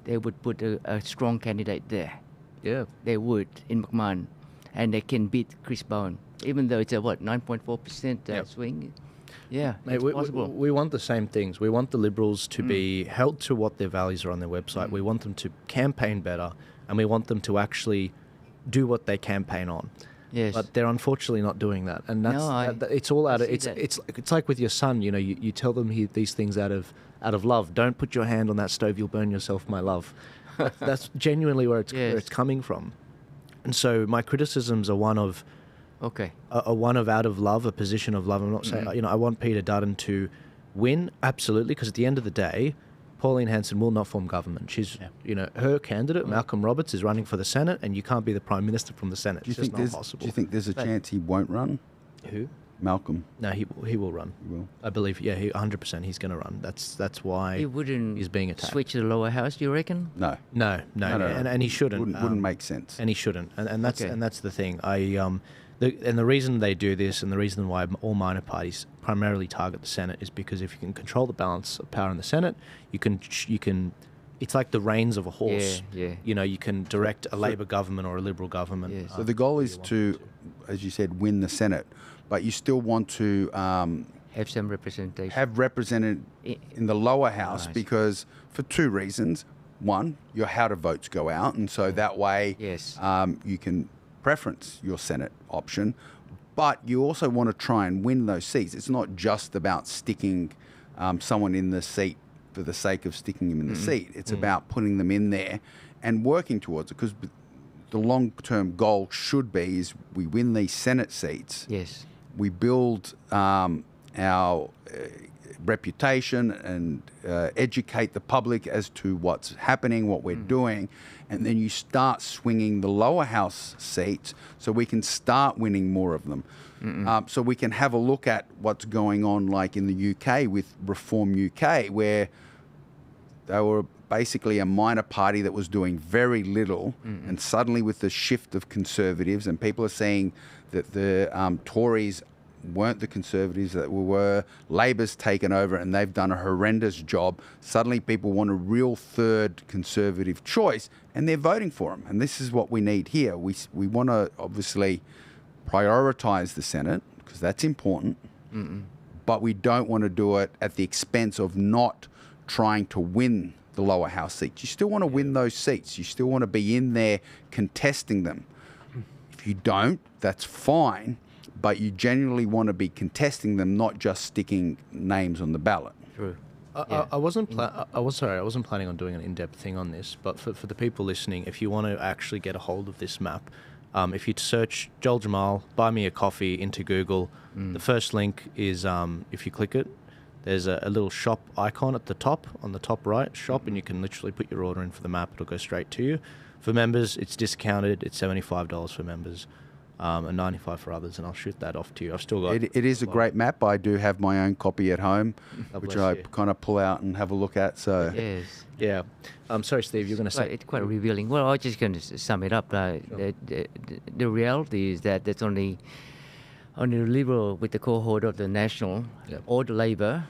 they would put a strong candidate there. Yeah. They would in McMahon, and they can beat Chris Bowen, even though it's a 9.4% swing. Yeah, Mate, it's possible. we want the same things. We want the Liberals to be held to what their values are on their website. We want them to campaign better, and we want them to actually do what they campaign on. Yes. But they're unfortunately not doing that, and it's all out of it's like with your son. You know, you tell them these things out of love. Don't put your hand on that stove; you'll burn yourself, my love. That's genuinely where it's coming from. And so my criticisms are one of out of love, a position of love. I'm not saying, you know, I want Peter Dutton to win, absolutely, because at the end of the day, Pauline Hanson will not form government. She's, you know, her candidate, Malcolm Roberts, is running for the Senate, and you can't be the Prime Minister from the Senate. It's just not possible. Do you think there's a chance he won't run? Who? Malcolm. No, he will run. He will. I believe, 100% he's going to run. That's why he wouldn't he's being attacked. Switch to the lower house, do you reckon? No. And he shouldn't. Wouldn't make sense. And he shouldn't. And that's the thing. The reason they do this, and the reason why all minor parties primarily target the Senate, is because if you can control the balance of power in the Senate, you can. It's like the reins of a horse. Yeah. You know, you can direct a Labor government or a Liberal government. Yes. So the goal is to, as you said, win the Senate, but you still want to have some representation. Have represented in the lower house, because for two reasons. One, your how to votes go out, and so that way you can preference your Senate option, but you also want to try and win those seats. It's not just about sticking someone in the seat for the sake of sticking him in the seat. It's about putting them in there and working towards it, because the long-term goal should be is we win these Senate seats. Yes. We build our reputation and educate the public as to what's happening, what we're doing, and then you start swinging the lower house seats so we can start winning more of them. So we can have a look at what's going on, like in the UK with Reform UK, where they were basically a minor party that was doing very little, and suddenly with the shift of Conservatives, and people are saying that the Tories weren't the Conservatives that were, Labor's taken over and they've done a horrendous job. Suddenly people want a real third Conservative choice, and they're voting for them. And this is what we need here. We want to obviously prioritise the Senate, because that's important, but we don't want to do it at the expense of not trying to win the lower house seats. You still want to win those seats. You still want to be in there contesting them. If you don't, that's fine, but you genuinely want to be contesting them, not just sticking names on the ballot. True. I wasn't planning on doing an in-depth thing on this, but for the people listening, if you want to actually get a hold of this map, if you search Joel Jammal, buy me a coffee into Google, the first link is, if you click it, there's a little shop icon at the top, on the top right, shop, and you can literally put your order in for the map. It'll go straight to you. For members, it's discounted. It's $75 for members. And $95 for others, and I'll shoot that off to you. I've still got it is a great map. I do have my own copy at home, which I kind of pull out and have a look at. So yes, yeah. Sorry, Steve, you're going to say it's quite revealing. Well, I was just going to sum it up. The reality is that there's only the Liberal with the cohort of the National or the Labour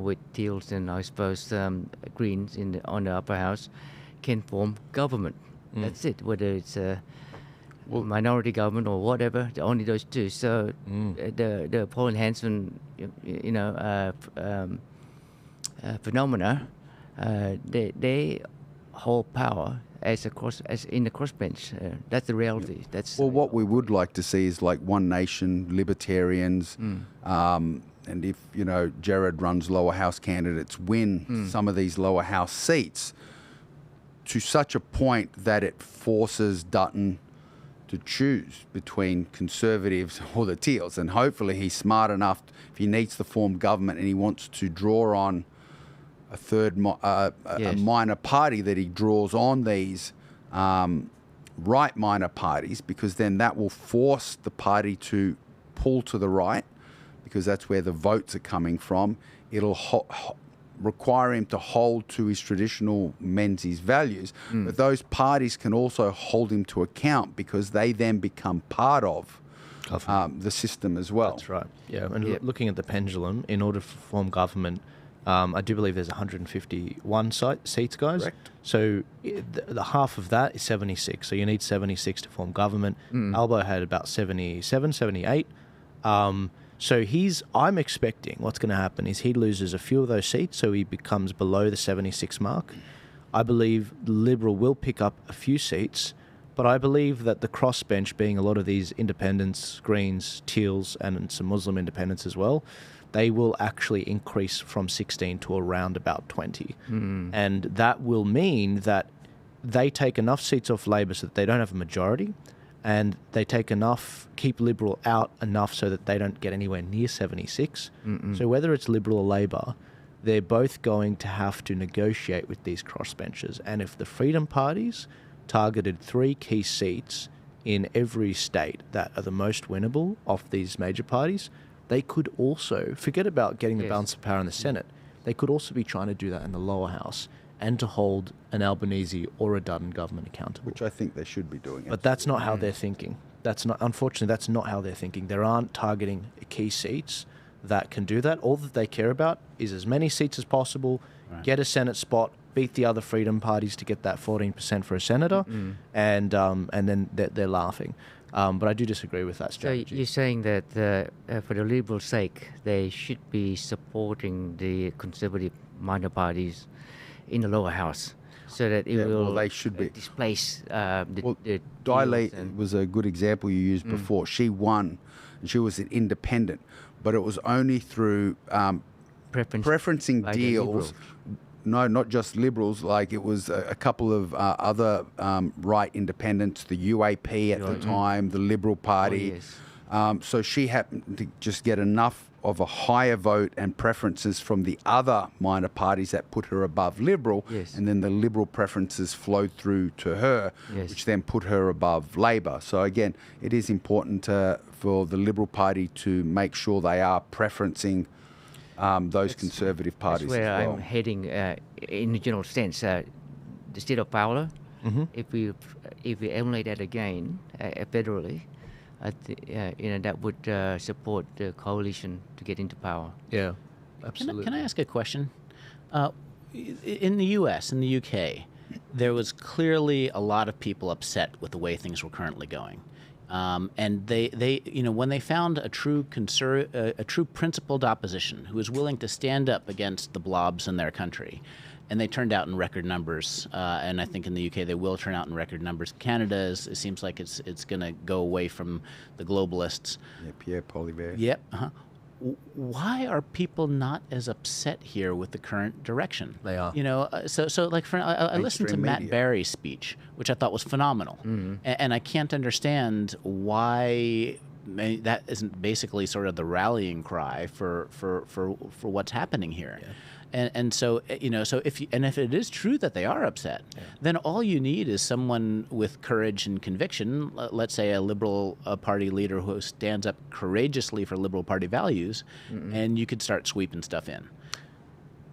with Teals and I suppose Greens on the upper house can form government. That's it. Whether it's minority government or whatever, only those two. So the Pauline Hanson, phenomena, they hold power as in the crossbench. That's the reality. That's what we would like to see is like One Nation, Libertarians, and if Jared runs lower house candidates win some of these lower house seats. to such a point that it forces Dutton to choose between Conservatives or the Teals. And hopefully he's smart enough, if he needs to form government and he wants to draw on a third a minor party, that he draws on these right minor parties, because then that will force the party to pull to the right, because that's where the votes are coming from. It'll require him to hold to his traditional Menzies values, but those parties can also hold him to account, because they then become part of the system as well. That's right. Yeah, and looking at the pendulum, in order to form government, I do believe there's 151 seats, guys. Correct. So the half of that is 76. So you need 76 to form government. Albo had about 77, 78. So I'm expecting what's going to happen is he loses a few of those seats, so he becomes below the 76 mark. I believe the Liberal will pick up a few seats, but I believe that the crossbench, being a lot of these independents, Greens, Teals, and some Muslim independents as well, they will actually increase from 16 to around about 20. And that will mean that they take enough seats off Labor so that they don't have a majority, and they take enough, keep Liberal out enough so that they don't get anywhere near 76. So whether it's Liberal or Labor, they're both going to have to negotiate with these crossbenchers. And if the Freedom parties targeted 3 key seats in every state that are the most winnable of these major parties, they could also, forget about getting the balance of power in the Senate, they could also be trying to do that in the lower house and to hold an Albanese or a Dutton government accountable. Which I think they should be doing. But that's not how they're thinking. Unfortunately, that's not how they're thinking. They aren't targeting key seats that can do that. All that they care about is as many seats as possible, get a Senate spot, beat the other Freedom parties to get that 14% for a senator, and then they're laughing. But I do disagree with that strategy. So you're saying that for the Liberals' sake, they should be supporting the Conservative minor parties in the lower house, so that it will they should be displace the Dilate was a good example you used before. She won, and she was an independent, but it was only through preferencing like deals. No, not just Liberals. Like it was a couple of other right independents, the UAP at the time, the Liberal Party. So she happened to just get enough of a higher vote and preferences from the other minor parties that put her above Liberal, and then the Liberal preferences flowed through to her, which then put her above Labor. So again, it is important for the Liberal Party to make sure they are preferencing those Conservative parties that's where as well. I'm heading in a general sense. The state of power, if we emulate that again federally, that would support the coalition to get into power. Yeah, absolutely. Can I ask a question? In the U.S., in the U.K., there was clearly a lot of people upset with the way things were currently going. And they when they found a true principled opposition who was willing to stand up against the blobs in their country, and they turned out in record numbers. And I think in the UK they will turn out in record numbers. Canada it seems like it's going to go away from the globalists. Yeah, Pierre Poilievre. Yep. Why are people not as upset here with the current direction? They are. So like I listened to Matt Barry's speech, which I thought was phenomenal, and I can't understand why that isn't basically sort of the rallying cry for what's happening here. Yeah. And so if it is true that they are upset, then all you need is someone with courage and conviction. Let's say a Liberal Party leader who stands up courageously for Liberal Party values, and you could start sweeping stuff in.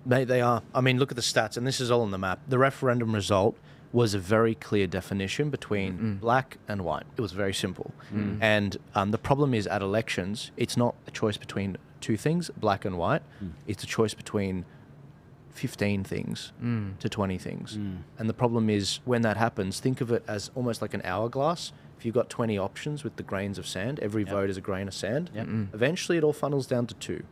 They are. I mean, look at the stats, and this is all on the map. The referendum result was a very clear definition between black and white. It was very simple. And the problem is at elections, it's not a choice between two things, black and white. It's a choice between 15 things to 20 things. And the problem is when that happens, think of it as almost like an hourglass. If you've got 20 options with the grains of sand, every vote is a grain of sand. Eventually it all funnels down to 2.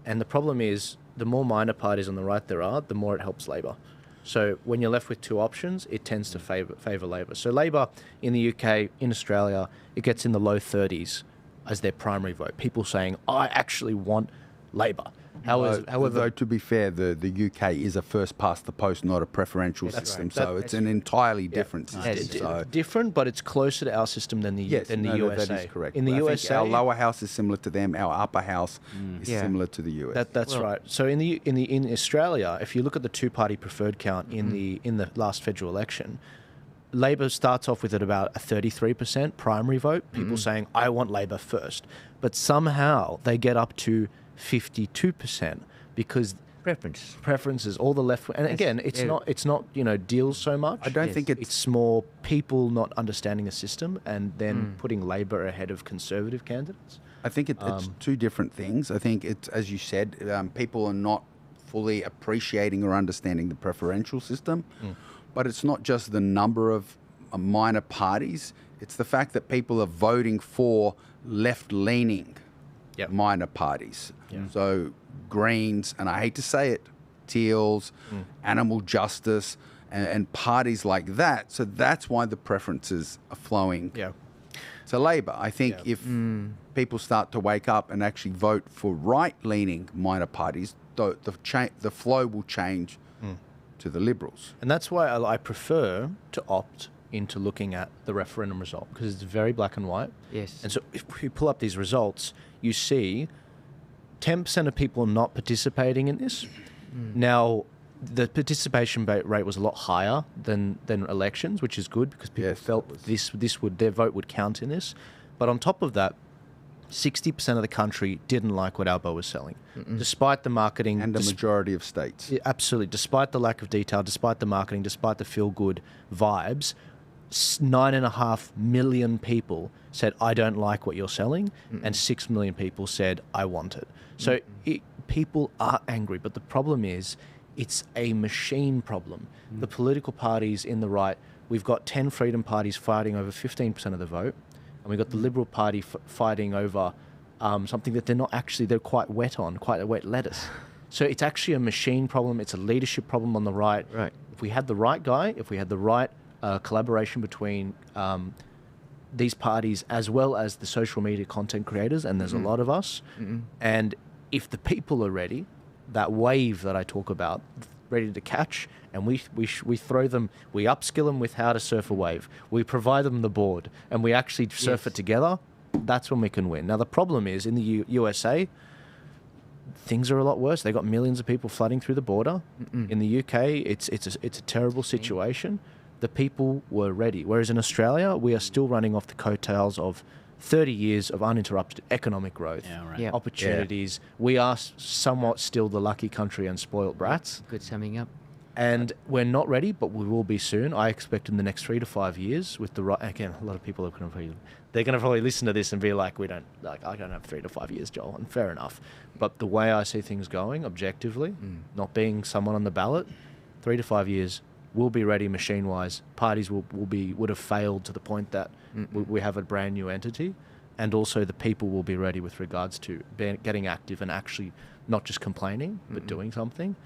And the problem is the more minor parties on the right there are, the more it helps Labor. So when you're left with 2 options, it tends to favour Labor. So Labor in the UK, in Australia, it gets in the low 30s as their primary vote. People saying, I actually want Labor. Though to be fair, the UK is a first past the post, not a preferential system. So it's an entirely different system. So different, but it's closer to our system than the USA. That is correct. In the USA, our lower house is similar to them. Our upper house is similar to the US. That's right. So in Australia, if you look at the two-party preferred count in the last federal election, Labor starts off with at about a 33% primary vote, people saying, I want Labor first. But somehow they get up to 52% because preferences, all the left. And again, it's not deals so much. I don't think it's more people not understanding the system and then putting Labor ahead of Conservative candidates. I think it's two different things. I think it's, as you said, people are not fully appreciating or understanding the preferential system. But it's not just the number of minor parties. It's the fact that people are voting for left-leaning minor parties. So Greens, and I hate to say it, Teals, Animal Justice, and parties like that. So that's why the preferences are flowing to Labor. I think if people start to wake up and actually vote for right-leaning minor parties, the flow will change to the Liberals. And that's why I prefer to opt into looking at the referendum result, because it's very black and white. Yes. And so if we pull up these results, you see 10% of people not participating in this. Now, the participation rate was a lot higher than elections, which is good because people felt their vote would count in this. But on top of that, 60% of the country didn't like what Albo was selling, despite the marketing. And the majority of states. Yeah, absolutely. Despite the lack of detail, despite the marketing, despite the feel-good vibes, 9.5 million people said, I don't like what you're selling, and 6 million people said, I want it. So people are angry, but the problem is it's a machine problem. The political parties in the right, we've got 10 freedom parties fighting over 15% of the vote, and we've got the Liberal Party fighting over something that they're quite wet on, quite a wet lettuce. So it's actually a machine problem. It's a leadership problem on the right. Right. If we had the right guy, if we had the right collaboration between these parties as well as the social media content creators, and there's a lot of us, and if the people are ready, that wave that I talk about, ready to catch, and we throw them, we upskill them with how to surf a wave. We provide them the board, and we actually surf it together. That's when we can win. Now, the problem is, in the USA, things are a lot worse. They got millions of people flooding through the border. In the UK, it's a terrible situation. The people were ready. Whereas in Australia, we are still running off the coattails of 30 years of uninterrupted economic growth, opportunities. We are somewhat still the lucky country and spoiled brats. Good summing up. And we're not ready, but we will be soon. I expect in the next 3 to 5 years with the right, again, a lot of people are going to probably listen to this and be like, I don't have 3 to 5 years, Joel, and fair enough. But the way I see things going, objectively, not being someone on the ballot, 3 to 5 years, we'll be ready machine-wise. Parties would have failed to the point that we have a brand new entity, and also the people will be ready with regards to getting active and actually not just complaining, but doing something.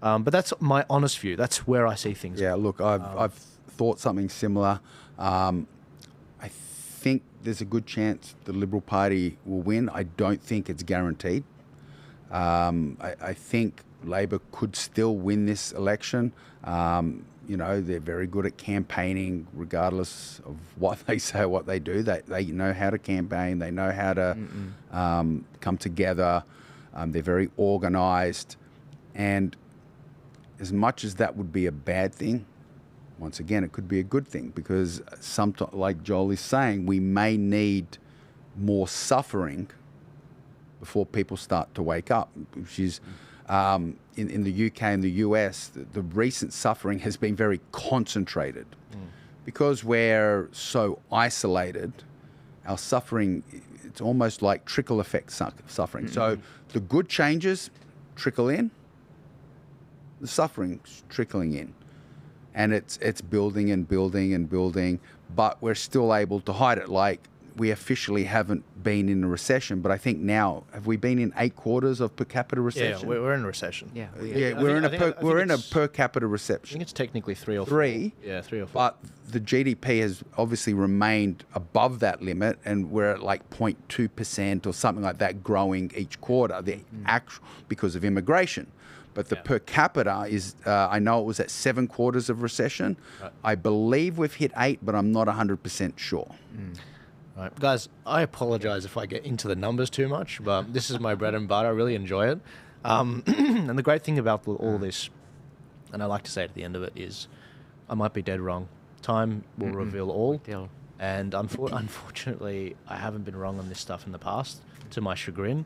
But that's my honest view. That's where I see things. Yeah, look, I've thought something similar. I think there's a good chance the Liberal Party will win. I don't think it's guaranteed. I think Labor could still win this election. They're very good at campaigning, regardless of what they say, what they do. They know how to campaign. They know how to come together. They're very organised. And as much as that would be a bad thing, once again, it could be a good thing, because sometimes, like Joel is saying, we may need more suffering before people start to wake up, which is in the UK and the US, the recent suffering has been very concentrated. Because we're so isolated, our suffering, it's almost like trickle effect suffering. So the good changes trickle in, the suffering's trickling in. And it's building and building and building, but we're still able to hide it. Like we officially haven't been in a recession, but I think now, have we been in 8 quarters of per capita recession? Yeah, we're in a recession. Yeah. We're in a per capita I recession. think it's technically 3 or 4. 3. Yeah, 3 or 4. But the GDP has obviously remained above that limit, and we're at like 0.2% or something like that, growing each quarter. The actual because of immigration. But the per capita is, I know it was at 7 quarters of recession. Right. I believe we've hit 8, but I'm not 100% sure. Right. Guys, I apologize if I get into the numbers too much, but this is my bread and butter. I really enjoy it. And the great thing about all this, and I like to say at the end of it, is I might be dead wrong. Time will reveal all. And unfortunately, I haven't been wrong on this stuff in the past, to my chagrin.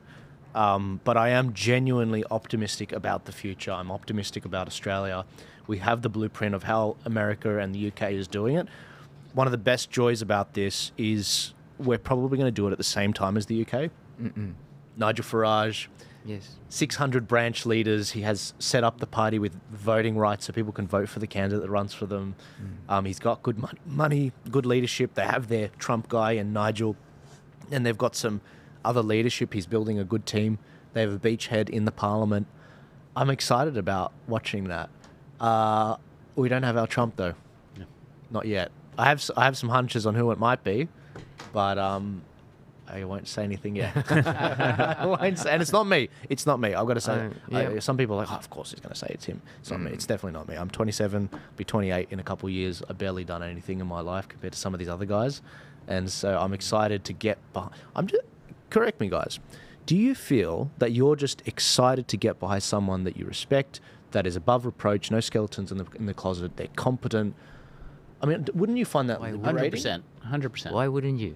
But I am genuinely optimistic about the future. I'm optimistic about Australia. We have the blueprint of how America and the UK is doing it. One of the best joys about this is we're probably going to do it at the same time as the UK. Nigel Farage, 600 branch leaders. He has set up the party with voting rights so people can vote for the candidate that runs for them. He's got good money, good leadership. They have their Trump guy and Nigel, and they've got some other leadership. He's building a good team. They have a beachhead in the parliament. I'm excited about watching that. We don't have our Trump though. Not yet. I have some hunches on who it might be, but I won't say anything yet. I won't say, and it's not me. It's not me. I've got to say. Some people are like, oh, of course he's going to say it's him. It's not me. It's definitely not me. I'm 27, be 28 in a couple of years. I've barely done anything in my life compared to some of these other guys, and so I'm excited to get behind. Correct me, guys. Do you feel that you're just excited to get behind someone that you respect, that is above reproach, no skeletons in the closet, they're competent? I mean, wouldn't you find that liberating? 100%. Why wouldn't you?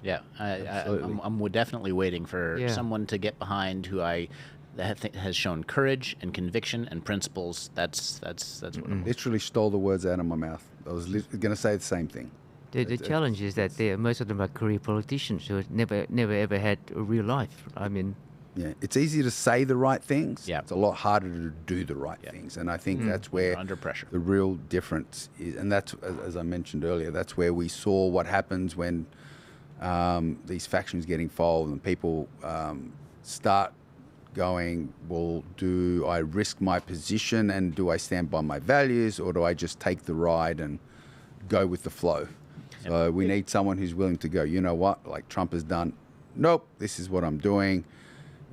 Yeah, I'm definitely waiting for someone to get behind who has shown courage and conviction and principles. That's what I'm Literally stole the words out of my mouth. I was going to say the same thing. The challenge is that most of them are career politicians who never ever had a real life. I mean, it's easy to say the right things. Yeah. It's a lot harder to do the right things, and I think that's where under pressure. The real difference is, and that's, as I mentioned earlier, that's where we saw what happens when these factions get involved and people start going, well, do I risk my position and do I stand by my values, or do I just take the ride and go with the flow? So we need someone who's willing to go, you know what, like Trump has done, nope, this is what I'm doing.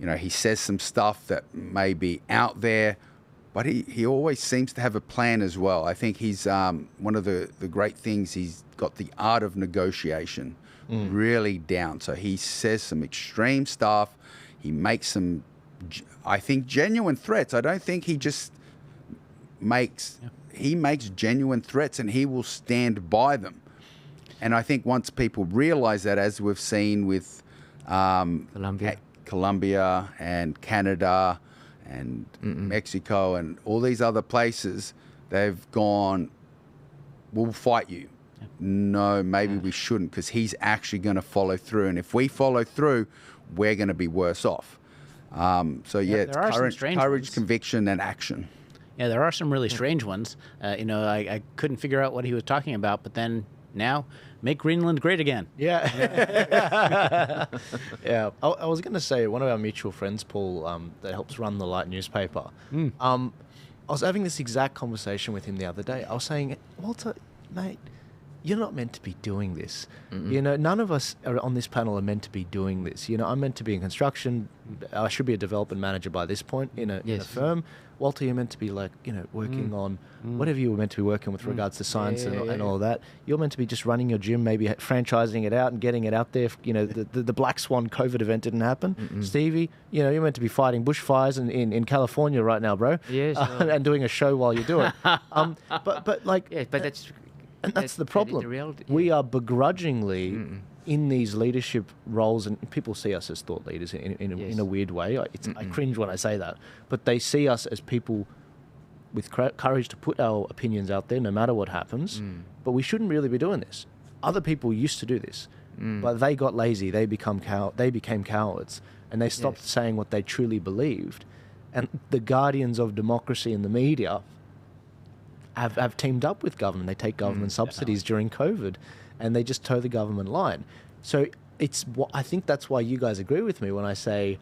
You know, he says some stuff that may be out there, but he always seems to have a plan as well. I think he's one of the great things, he's got the art of negotiation really down. So he says some extreme stuff. He makes some, I think, genuine threats. I don't think he just makes, he makes genuine threats and he will stand by them. And I think once people realize that, as we've seen with Colombia and Canada and Mexico and all these other places, they've gone, we'll fight you. No, maybe we shouldn't, because he's actually going to follow through. And if we follow through, we're going to be worse off. So, it's courage, conviction, and action. Yeah, there are some really strange ones. I couldn't figure out what he was talking about, but then now, make Greenland great again. Yeah. Yeah. I was going to say, one of our mutual friends, Paul, that helps run the Light newspaper, I was having this exact conversation with him the other day. I was saying, Walter, mate, you're not meant to be doing this. You know, none of us on this panel are meant to be doing this. You know, I'm meant to be in construction. I should be a development manager by this point in a firm. Walter, you're meant to be working on whatever you were meant to be working with regards to science and all of that. You're meant to be just running your gym, maybe franchising it out and getting it out there. You know, the Black Swan COVID event didn't happen. Stevie, you know, you're meant to be fighting bushfires in California right now, bro. Yes. And doing a show while you do it. And that's the problem. The reality. We are begrudgingly in these leadership roles, and people see us as thought leaders in a weird way. I cringe when I say that, but they see us as people with courage to put our opinions out there, no matter what happens. But we shouldn't really be doing this. Other people used to do this, but they got lazy. They became cowards, and they stopped saying what they truly believed. And the guardians of democracy in the media have teamed up with government. They take government subsidies during COVID, and they just toe the government line. So I think that's why you guys agree with me when I say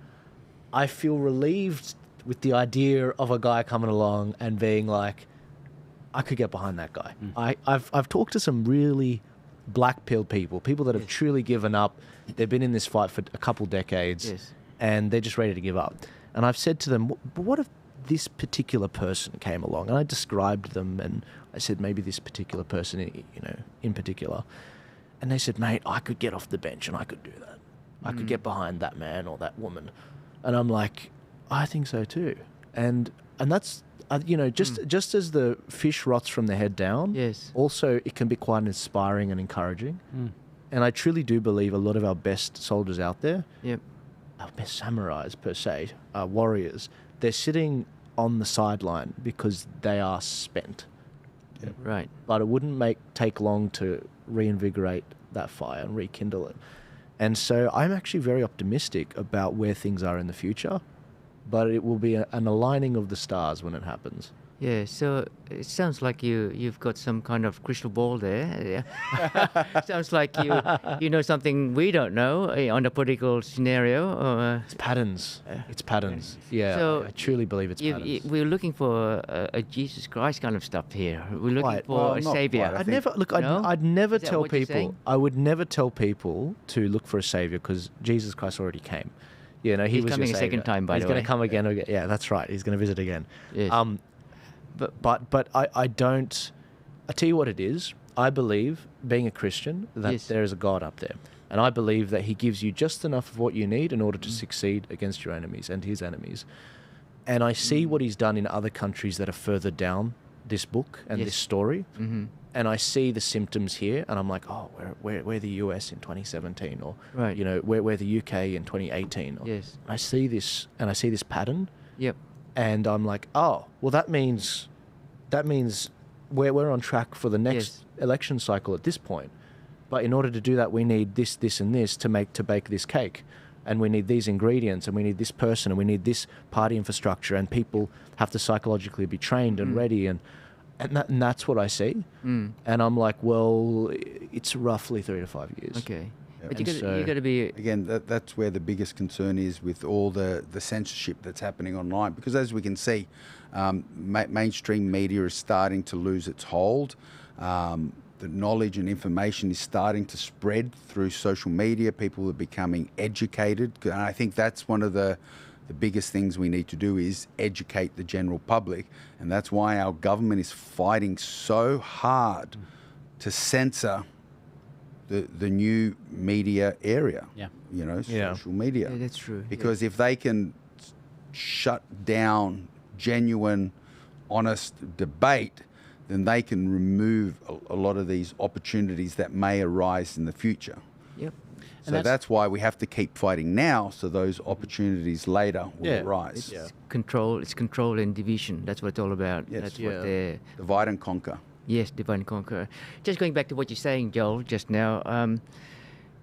I feel relieved with the idea of a guy coming along and being like, I could get behind that guy. I've talked to some really black-pilled people that have truly given up. They've been in this fight for a couple decades, and they're just ready to give up. And I've said to them, but what if this particular person came along? And I described them, and I said, maybe this particular person, in particular. And they said, mate, I could get off the bench and I could do that. I could get behind that man or that woman. And I'm like, I think so too. And that's, just as the fish rots from the head down, also it can be quite inspiring and encouraging. And I truly do believe a lot of our best soldiers out there, our best samurais per se, warriors, they're sitting on the sideline because they are spent. Right. But it wouldn't take long to reinvigorate that fire and rekindle it. And so I'm actually very optimistic about where things are in the future, but it will be an aligning of the stars when it happens. Yeah, so it sounds like you've got some kind of crystal ball there. Sounds like you know something we don't know on the political scenario. It's patterns. It's patterns. Yeah, so I truly believe it's patterns. We're looking for a Jesus Christ kind of stuff here. We're looking for a savior. quite. I'd never Is that tell what you're people. saying? I would never tell people to look for a savior because Jesus Christ already came. He He's was coming your a second savior. time, by the He's way. going to come again. Yeah, that's right. He's going to visit again. Yes. But I don't. I tell you what it is. I believe, being a Christian, that there is a God up there, and I believe that He gives you just enough of what you need in order to succeed against your enemies and His enemies. And I see what He's done in other countries that are further down this book and this story, and I see the symptoms here, and I'm like, oh, we're the US in 2017, or we're the UK in 2018. I see this, and I see this pattern. Yep. And I'm like, oh, well, that means we're on track for the next election cycle at this point. But in order to do that, we need this, and this to bake this cake. And we need these ingredients, and we need this person, and we need this party infrastructure, and people have to psychologically be trained and ready. And that's what I see. And I'm like, well, it's roughly 3 to 5 years. Okay. Yeah. But you got to be... Again, that's where the biggest concern is with all the censorship that's happening online. Because as we can see, mainstream media is starting to lose its hold. The knowledge and information is starting to spread through social media. People are becoming educated. And I think that's one of the biggest things we need to do is educate the general public. And that's why our government is fighting so hard to censor the new media area, social media. Yeah, that's true. Because if they can shut down genuine, honest debate, then they can remove a lot of these opportunities that may arise in the future. Yep. So that's why we have to keep fighting now, so those opportunities later will arise. It's control and division. That's what it's all about. Yes. That's what they're... Divide and conquer. Yes, divide and conquer. Just going back to what you're saying, Joel, just now,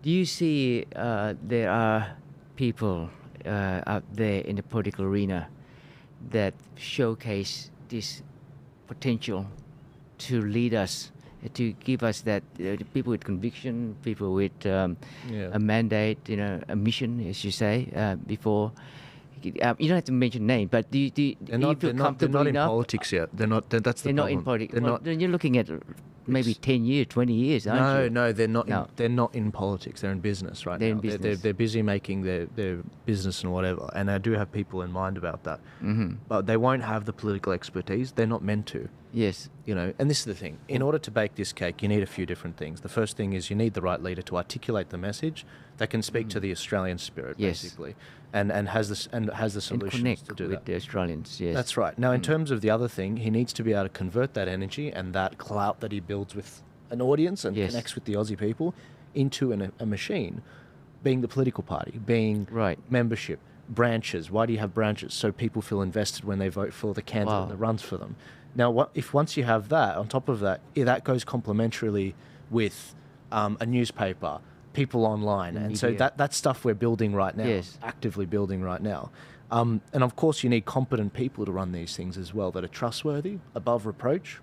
do you see there are people out there in the political arena that showcase this potential to lead us, to give us that, people with conviction, people with a mandate, a mission, as you say, before... You don't have to mention names, but do you feel comfortable they're not in enough? politics yet. They're not. That's the They're problem. not in politics. They're not. Then you're looking at maybe 10 years, 20 years, aren't you? No, they're not. No. They're not in politics. They're in business right now. In business. They're busy making their business and whatever. And I do have people in mind about that. But they won't have the political expertise. They're not meant to. Yes. And this is the thing. In order to bake this cake, you need a few different things. The first thing is you need the right leader to articulate the message that can speak to the Australian spirit, basically, and has the solutions And connect to do with that. the Australians, yes. That's right. Now, in terms of the other thing, he needs to be able to convert that energy and that clout that he builds with an audience and connects with the Aussie people into a machine, being the political party, being membership, branches. Why do you have branches? So people feel invested when they vote for the candidate that runs for them. Now, if once you have that, on top of that, that goes complementarily with a newspaper, people online. And so that's stuff we're building right now, actively building right now. And of course, you need competent people to run these things as well that are trustworthy, above reproach,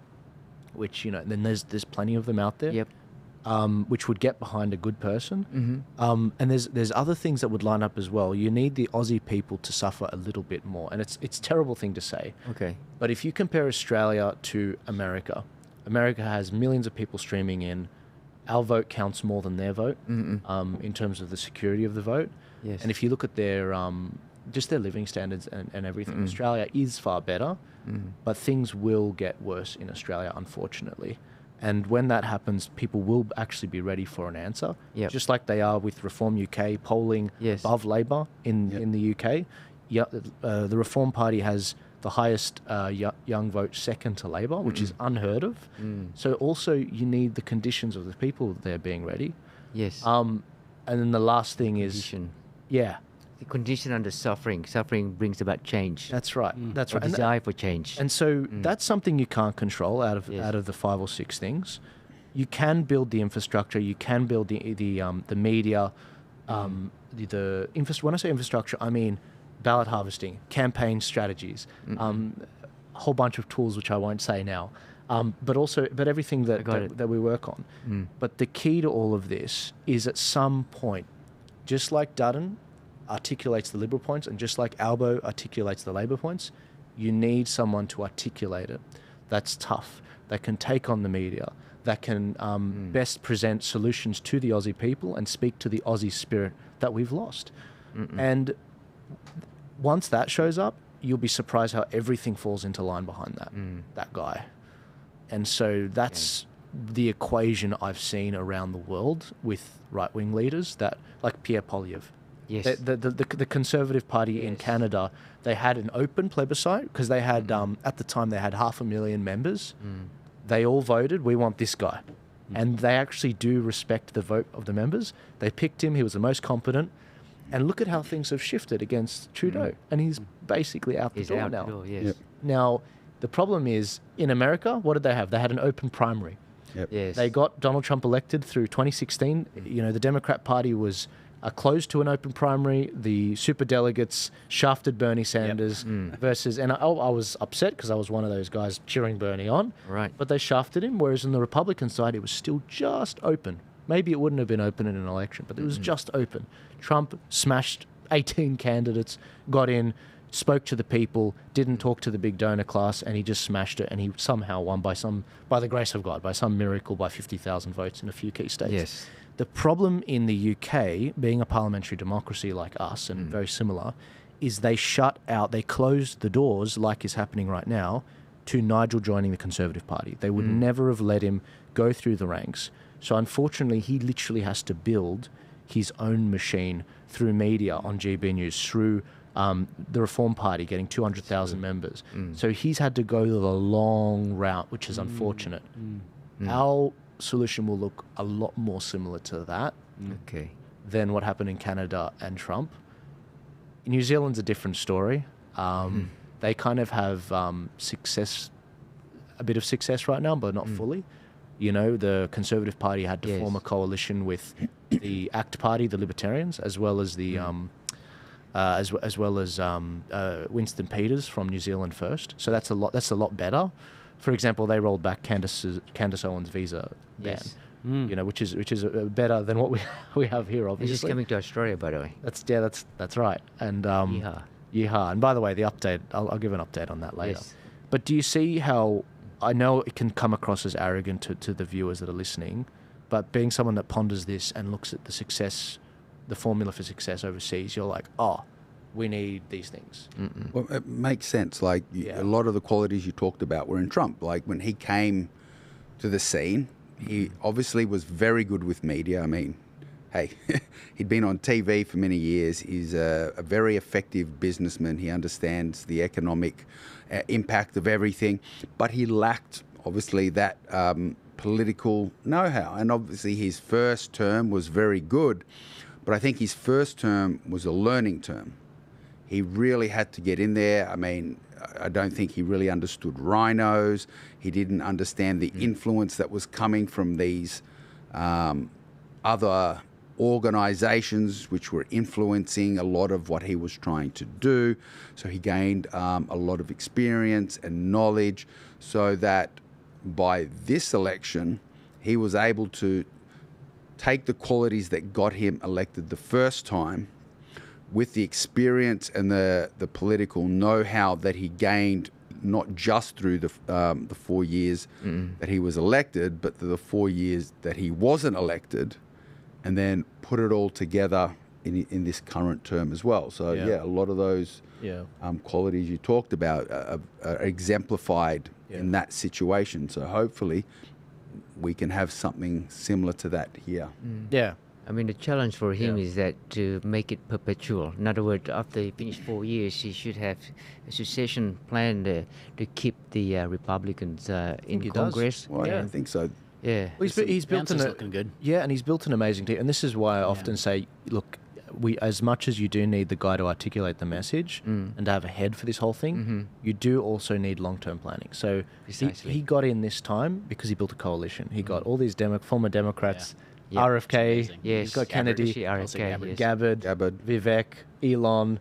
which, then there's plenty of them out there. Yep. which would get behind a good person. And there's other things that would line up as well. You need the Aussie people to suffer a little bit more, and it's a terrible thing to say. Okay. But if you compare Australia to America, America has millions of people streaming in. Our vote counts more than their vote in terms of the security of the vote. Yes. And if you look at their just their living standards and everything, Australia is far better, but things will get worse in Australia, unfortunately. And when that happens, people will actually be ready for an answer, just like they are with Reform UK polling above Labor in the UK. The Reform Party has the highest young vote second to Labor, which is unheard of. So also you need the conditions of the people there being ready. Yes. And then the last thing Condition. is, The condition under suffering. Suffering brings about change. that's right. That's A right. desire for change. And so that's something you can't control out of the 5 or 6 things. You can build the infrastructure. You can build the media. When I say infrastructure, I mean ballot harvesting, campaign strategies, a whole bunch of tools which I won't say now, but everything that we work on. But the key to all of this is at some point, just like Dutton articulates the Liberal points and just like Albo articulates the Labor points, you need someone to articulate it. That's tough. That can take on the media. That can best present solutions to the Aussie people and speak to the Aussie spirit that we've lost. And once that shows up, you'll be surprised how everything falls into line behind that guy. And so that's the equation I've seen around the world with right-wing leaders, that like Pierre Poilievre. Yes. The Conservative Party in Canada, they had an open plebiscite because they had, at the time, they had 500,000 members. They all voted, we want this guy. And they actually do respect the vote of the members. They picked him, he was the most competent. And look at how things have shifted against Trudeau. And he's basically out the door now. The door, yes. Now, the problem is, in America, what did they have? They had an open primary. Yes. They got Donald Trump elected through 2016. You know, the Democrat Party was closed to an open primary. The superdelegates shafted Bernie Sanders versus... And I was upset because I was one of those guys cheering Bernie on. Right. But they shafted him, whereas on the Republican side, it was still just open. Maybe it wouldn't have been open in an election, but it was just open. Trump smashed 18 candidates, got in, spoke to the people, didn't talk to the big donor class, and he just smashed it, and he somehow won by the grace of God, by some miracle, by 50,000 votes in a few key states. Yes. The problem in the UK, being a parliamentary democracy like us and very similar, is they closed the doors, like is happening right now, to Nigel joining the Conservative Party. They would never have let him go through the ranks. So unfortunately, he literally has to build his own machine through media on GB News, through the Reform Party getting 200,000 members. So he's had to go the long route, which is unfortunate. Our solution will look a lot more similar to that than what happened in Canada and Trump. New Zealand's a different story. They kind of have a bit of success right now, but not fully. You know, the Conservative Party had to form a coalition with the ACT Party, the Libertarians, as well as the Winston Peters from New Zealand First. So that's a lot better. For example, they rolled back Candace Owens' visa ban. You know, which is better than what we have here. Obviously, This is coming to Australia, by the way. That's right. And Yeehaw. And by the way, the update, I'll give an update on that later. Yes. But do you see how, I know it can come across as arrogant to the viewers that are listening, but being someone that ponders this and looks at the formula for success overseas, you're like, oh, we need these things. Well, it makes sense. Like a lot of the qualities you talked about were in Trump. Like when he came to the scene, he obviously was very good with media. I mean, hey, he'd been on TV for many years. He's a very effective businessman. He understands the economic impact of everything, but he lacked, obviously, that political know-how. And obviously his first term was very good, but I think his first term was a learning term. He really had to get in there. I mean, I don't think he really understood rhinos. He didn't understand the influence that was coming from these other organizations which were influencing a lot of what he was trying to do. So he gained a lot of experience and knowledge so that by this election, he was able to take the qualities that got him elected the first time with the experience and the political know-how that he gained, not just through the 4 years that he was elected, but the 4 years that he wasn't elected, and then put it all together in this current term as well. So, a lot of those qualities you talked about are exemplified in that situation. So hopefully we can have something similar to that here. Yeah. I mean, the challenge for him is that to make it perpetual. In other words, after he finished 4 years, he should have a succession plan to keep the Republicans in Congress. Well, I think so. Yeah. Well, he's built looking good. Yeah, and he's built an amazing team. And this is why I often say, look, as much as you do need the guy to articulate the message and to have a head for this whole thing, you do also need long-term planning. So he got in this time because he built a coalition. He got all these former Democrats, RFK, he's got Kennedy, Gabbard, Vivek, Elon.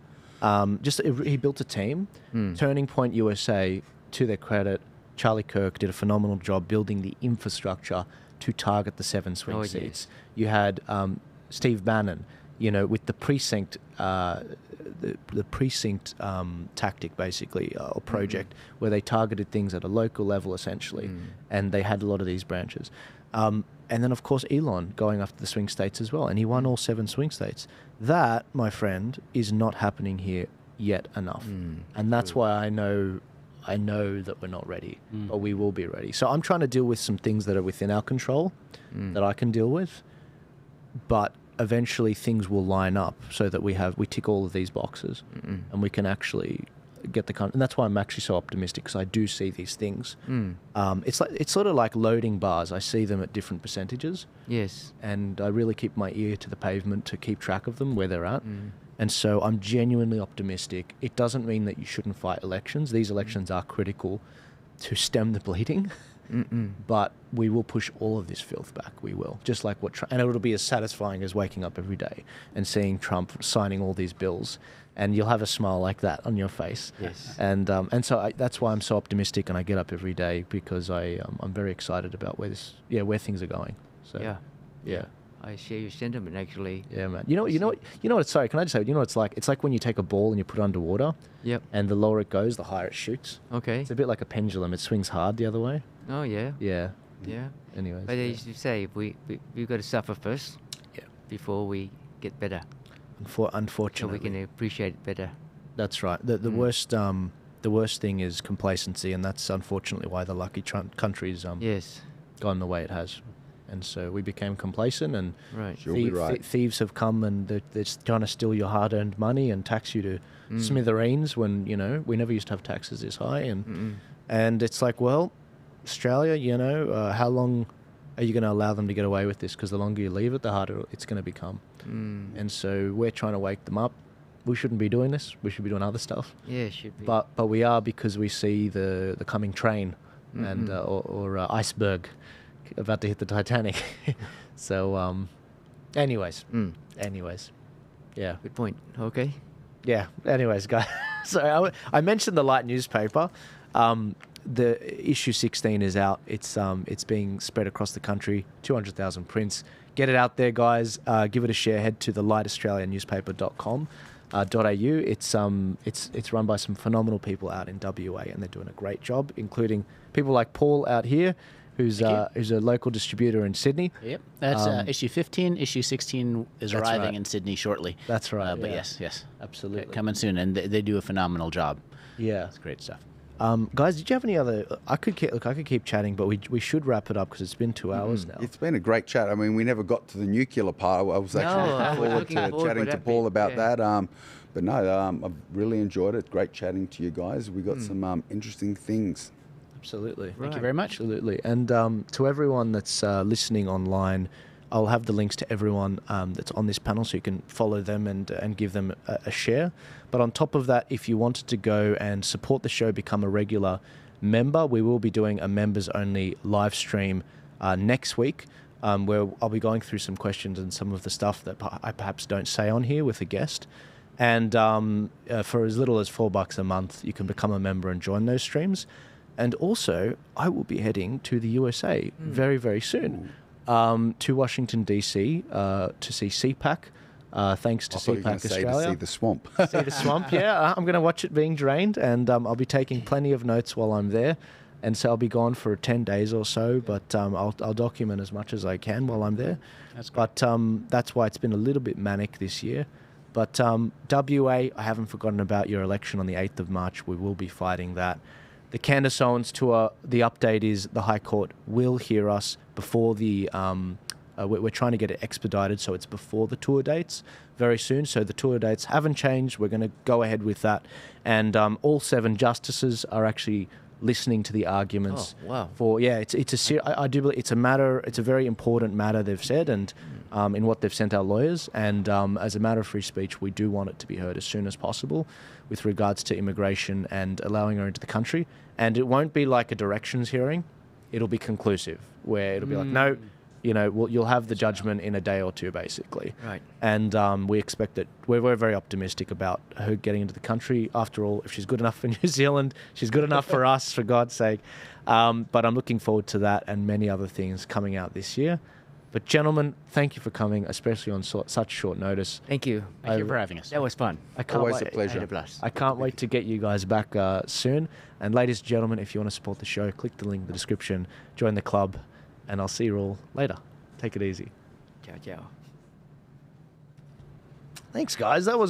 He built a team. Turning Point USA, to their credit, Charlie Kirk did a phenomenal job building the infrastructure to target the 7 swing seats. You had Steve Bannon, with the precinct, the precinct tactic, basically, or project, where they targeted things at a local level, essentially, and they had a lot of these branches. And then, of course, Elon going after the swing states as well, and he won all 7 swing states. That, my friend, is not happening here yet enough, and that's why I know that we're not ready, but we will be ready. So I'm trying to deal with some things that are within our control, that I can deal with, but eventually things will line up so that we tick all of these boxes, and we can actually get the country. And that's why I'm actually so optimistic, because I do see these things. It's sort of like loading bars. I see them at different percentages. Yes. And I really keep my ear to the pavement to keep track of them, where they're at. And so I'm genuinely optimistic. It doesn't mean that you shouldn't fight elections. These elections are critical to stem the bleeding. But we will push all of this filth back. We will. Just like and it'll be as satisfying as waking up every day and seeing Trump signing all these bills. And you'll have a smile like that on your face. Yes. And so that's why I'm so optimistic, and I get up every day, because I'm very excited about where things are going. So yeah. I share your sentiment, actually. Yeah, man. You know what? Sorry, can I just say? You know what it's like? It's like when you take a ball and you put it underwater. Yep. And the lower it goes, the higher it shoots. Okay. It's a bit like a pendulum. It swings hard the other way. Oh yeah. Yeah. Yeah. Anyways. But as you say, we've got to suffer first. Yeah. Before we get better. Unfortunately. So we can appreciate it better. That's right. The worst thing is complacency, and that's unfortunately why the lucky country's gone the way it has. And so we became complacent, and thieves have come, and they're trying to steal your hard-earned money and tax you to smithereens when, we never used to have taxes this high. And it's like, well, Australia, how long are you going to allow them to get away with this? Because the longer you leave it, the harder it's going to become. And so we're trying to wake them up. We shouldn't be doing this. We should be doing other stuff. Yeah, it should be. But we are, because we see the coming train and or iceberg about to hit the Titanic. So, anyways, yeah. Good point. Okay. Yeah. Anyways, guys. So I mentioned the Light newspaper. The issue 16 is out. It's being spread across the country. 200,000 prints. Get it out there, guys. Give it a share. Head to thelightaustraliannewspaper.com.au. It's run by some phenomenal people out in WA, and they're doing a great job, including people like Paul out here, who's a local distributor in Sydney. Yep, that's issue 15. Issue 16 is arriving in Sydney shortly. That's right. But yes, absolutely, coming soon, and they do a phenomenal job. Yeah, it's great stuff. Guys, did you have any other? I could keep chatting, but we should wrap it up because it's been 2 hours now. It's been a great chat. I mean, we never got to the nuclear part. I was actually looking forward to chatting to Paul about that. But no, I've really enjoyed it. Great chatting to you guys. We got some interesting things. Absolutely. Thank you very much. Absolutely. And to everyone that's listening online, I'll have the links to everyone that's on this panel, so you can follow them and give them a share. But on top of that, if you wanted to go and support the show, become a regular member, we will be doing a members-only live stream next week, where I'll be going through some questions and some of the stuff that I perhaps don't say on here with a guest. And for as little as $4 a month, you can become a member and join those streams. And also, I will be heading to the USA very, very soon. to Washington, D.C. To see CPAC. Thanks to I thought you were CPAC going to say Australia. to see the swamp. See the swamp, yeah. I'm going to watch it being drained, and I'll be taking plenty of notes while I'm there. And so I'll be gone for 10 days or so, but I'll document as much as I can while I'm there. But that's why it's been a little bit manic this year. But WA, I haven't forgotten about your election on the 8th of March. We will be fighting that. The Candace Owens tour, the update is the High Court will hear us before the... we're trying to get it expedited, so it's before the tour dates very soon. So the tour dates haven't changed. We're going to go ahead with that. And all 7 justices are actually listening to the arguments. Oh, wow. I do believe it's a matter. It's a very important matter, they've said, and in what they've sent our lawyers. And as a matter of free speech, we do want it to be heard as soon as possible with regards to immigration and allowing her into the country. And it won't be like a directions hearing. It'll be conclusive, where it'll be like, no, you'll have the judgment in a day or two, basically. Right. And we expect that we're very optimistic about her getting into the country. After all, if she's good enough for New Zealand, she's good enough for us, for God's sake. But I'm looking forward to that and many other things coming out this year. But gentlemen, thank you for coming, especially on such short notice. Thank you. Thank you for having us. That was fun. Always a pleasure. I had a blast. I can't wait to get you guys back soon. And ladies and gentlemen, if you want to support the show, click the link in the description, join the club, and I'll see you all later. Take it easy. Ciao, ciao. Thanks, guys. That was